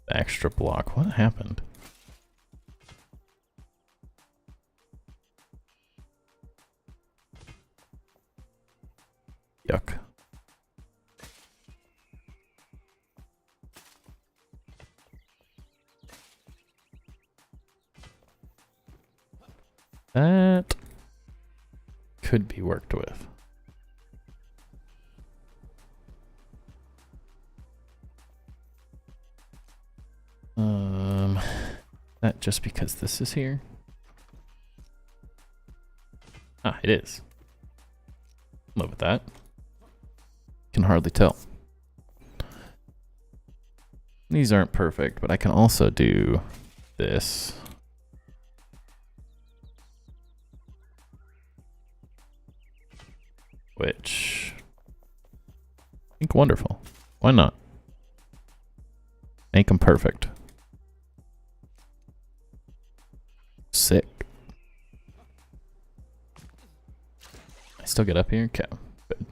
the extra block. What happened? Yuck. That could be worked with. That just because this is here? Ah, it is. Live with that. Can hardly tell. These aren't perfect, but I can also do this. Which I think wonderful. Why not? Make them perfect. Sick. I still get up here? Okay. Good.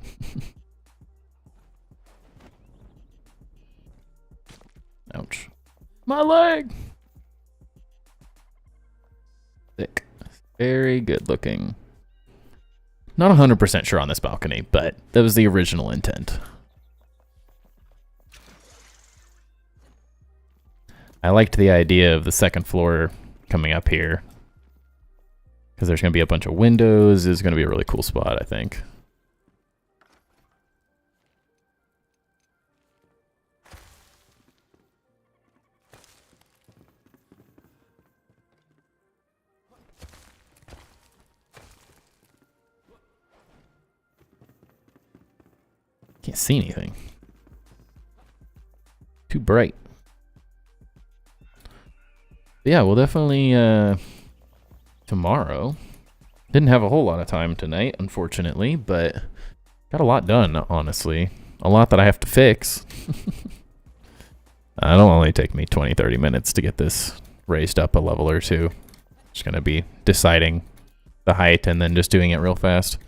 Ouch. My leg! Sick. Very good looking. Not 100% sure on this balcony, but that was the original intent. I liked the idea of the second floor coming up here, because there's going to be a bunch of windows. It's going to be a really cool spot, I think. Can't see anything. Too bright. But yeah, we'll definitely tomorrow. Didn't have a whole lot of time tonight, unfortunately, but got a lot done, honestly. A lot that I have to fix. It'll only take me 20-30 minutes to get this raised up a level or two. Just gonna be deciding the height and then just doing it real fast.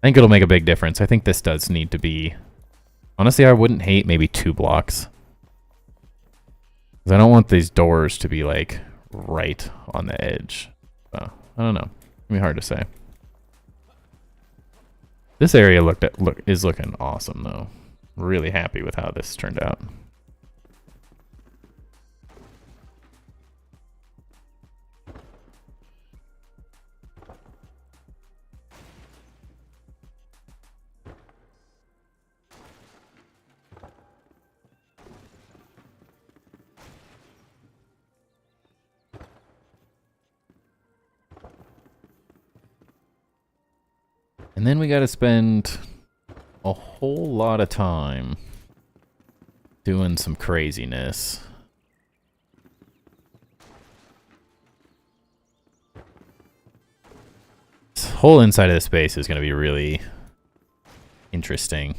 I think it'll make a big difference. I think this does need to be... Honestly, I wouldn't hate maybe 2 blocks. Because I don't want these doors to be, like, right on the edge. So, I don't know. It's gonna be hard to say. This area is looking awesome, though. Really happy with how this turned out. And then we got to spend a whole lot of time doing some craziness. This whole inside of the space is going to be really interesting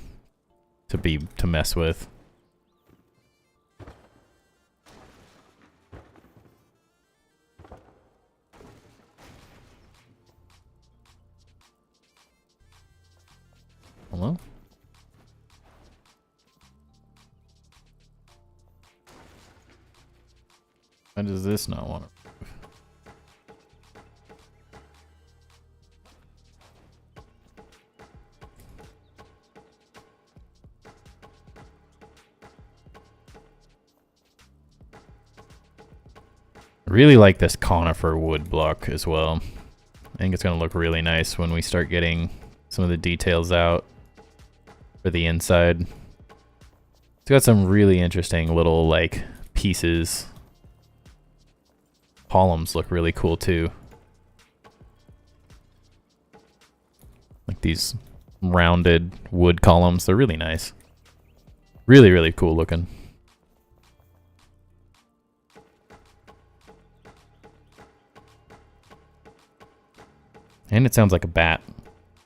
to mess with. Hello? Why does this not want to move? I really like this conifer wood block as well. I think it's going to look really nice when we start getting some of the details out for the inside. It's got some really interesting little like pieces. Columns look really cool too. Like these rounded wood columns, they're really nice. Really, really cool looking. And it sounds like a bat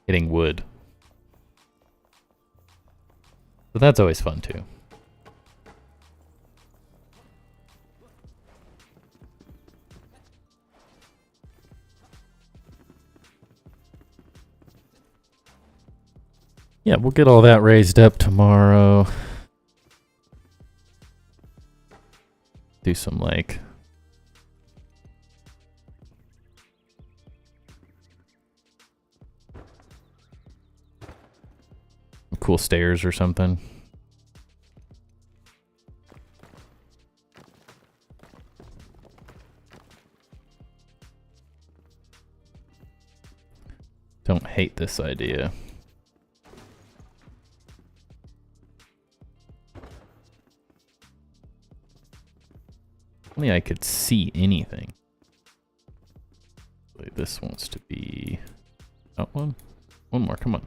hitting wood. So that's always fun too. Yeah, we'll get all that raised up tomorrow. Do some like cool stairs or something. Don't hate this idea. Only I could see anything. This wants to be that one. One more, come on.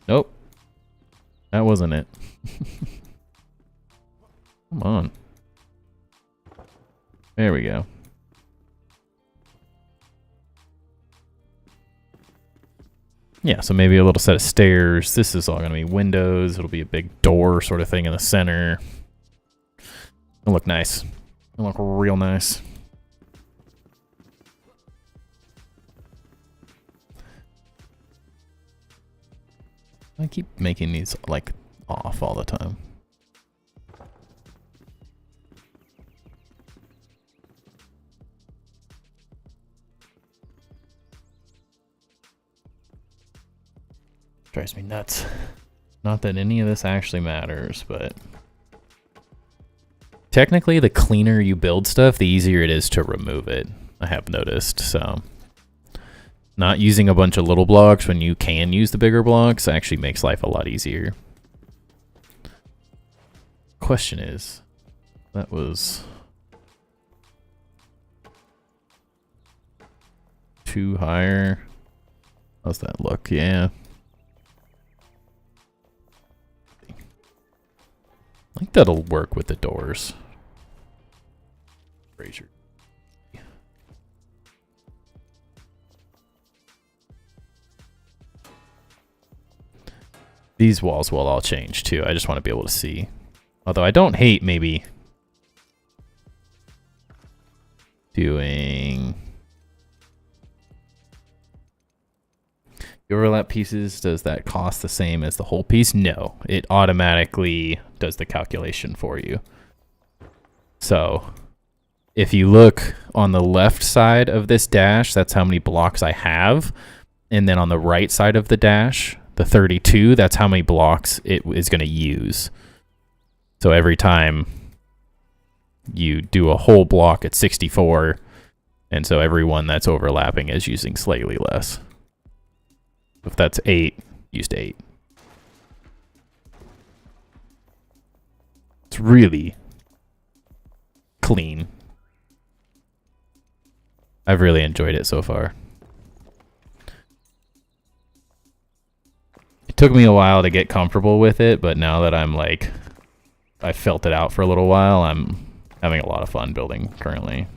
Nope. That wasn't it. Come on. There we go. Yeah, so maybe a little set of stairs. This is all going to be windows. It'll be a big door sort of thing in the center. It'll look nice. It'll look real nice. I keep making these like off all the time. Drives me nuts. Not that any of this actually matters, but technically the cleaner you build stuff, the easier it is to remove it. I have noticed, so not using a bunch of little blocks when you can use the bigger blocks actually makes life a lot easier. Question is, that was two higher. How's that look? Yeah. I think that'll work with the doors. Brazier. These walls will all change too. I just want to be able to see. Although I don't hate maybe doing the overlap pieces. Does that cost the same as the whole piece? No, it automatically does the calculation for you. So if you look on the left side of this dash, that's how many blocks I have. And then on the right side of the dash, the 32, that's how many blocks it is going to use. So every time you do a whole block at 64, and so every one that's overlapping is using slightly less. If that's 8, used 8. It's really clean. I've really enjoyed it so far. It took me a while to get comfortable with it, but now that I'm like, I felt it out for a little while, I'm having a lot of fun building currently.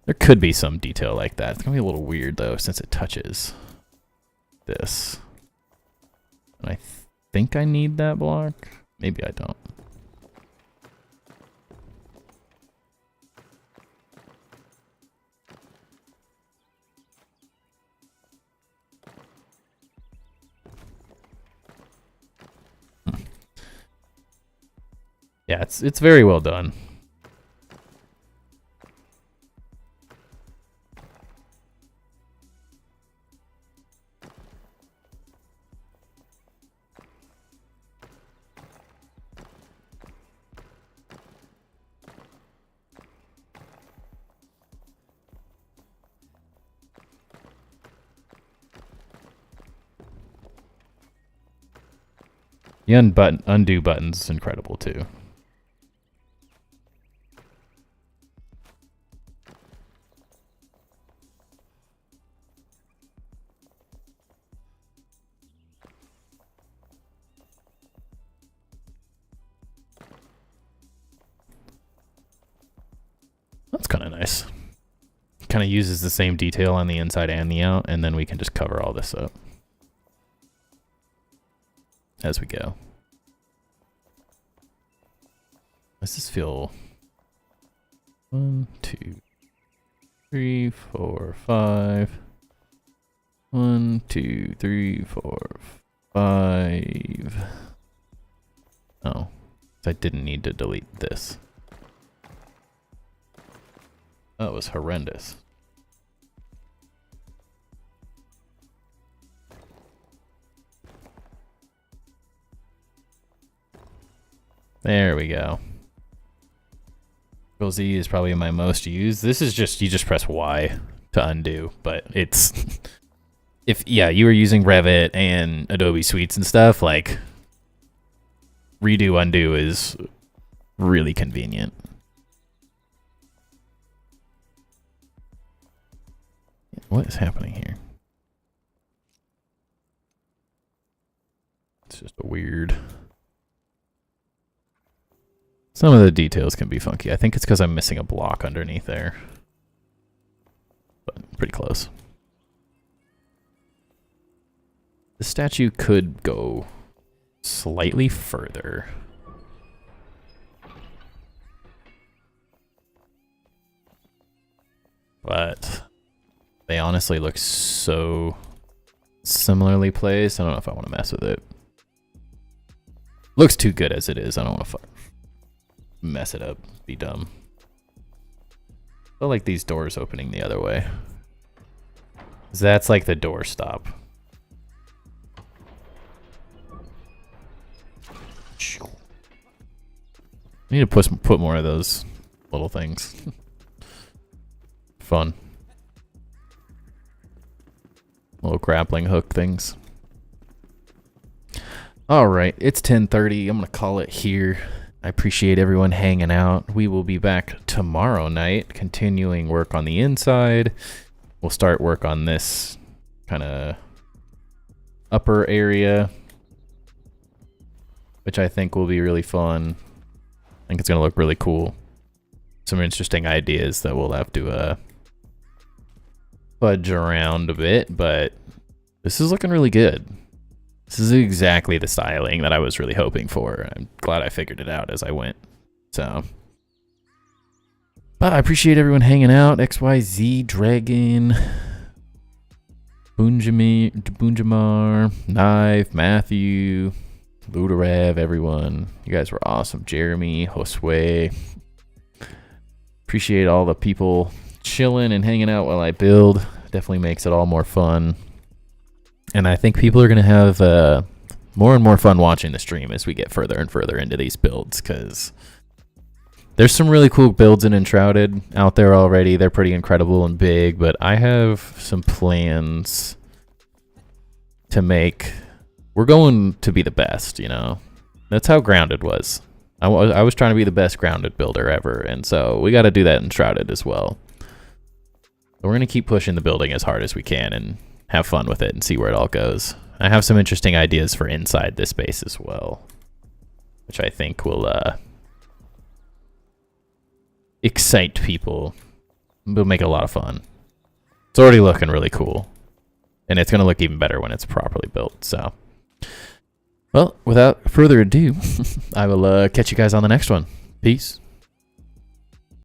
There could be some detail like that. It's gonna be a little weird though, since it touches this. And I think I need that block. Maybe I don't. Yeah, it's very well done. The undo button's incredible too. That's kind of nice. Kind of uses the same detail on the inside and the out, and then we can just cover all this up as we go. Does this feel 1, 2, 3, 4, 5. 1, 2, 3, 4, 5. Oh, I didn't need to delete this. That was horrendous. There we go. Control Z is probably my most used. This is just, you just press Y to undo, but it's, if, yeah, you were using Revit and Adobe Suites and stuff, like, redo undo is really convenient. What is happening here? It's just a weird... Some of the details can be funky. I think it's because I'm missing a block underneath there. But pretty close. The statue could go slightly further. But they honestly look so similarly placed. I don't know if I want to mess with it. Looks too good as it is. I don't want to mess it up. Be dumb. I like these doors opening the other way. That's like the door stop. I need to put more of those little things. Fun. Little grappling hook things. Alright, it's 10:30. I'm going to call it here. I appreciate everyone hanging out. We will be back tomorrow night, continuing work on the inside. We'll start work on this kind of upper area, which I think will be really fun. I think it's going to look really cool. Some interesting ideas that we'll have to fudge around a bit, but this is looking really good. This is exactly the styling that I was really hoping for. I'm glad I figured it out as I went. So, but I appreciate everyone hanging out. XYZ, Dragon, Bunjamar, Knife, Matthew, Ludarev, everyone. You guys were awesome. Jeremy, Josue. Appreciate all the people chilling and hanging out while I build. Definitely makes it all more fun. And I think people are going to have more and more fun watching the stream as we get further and further into these builds, because there's some really cool builds in Enshrouded out there already. They're pretty incredible and big, but I have some plans to make... We're going to be the best, you know? That's how Grounded was. I was trying to be the best grounded builder ever, and so we got to do that in Enshrouded as well. But we're going to keep pushing the building as hard as we can and have fun with it and see where it all goes. I have some interesting ideas for inside this base as well, which I think will excite people. It'll make it a lot of fun. It's already looking really cool, and it's going to look even better when it's properly built. So, well, without further ado, I will catch you guys on the next one. Peace.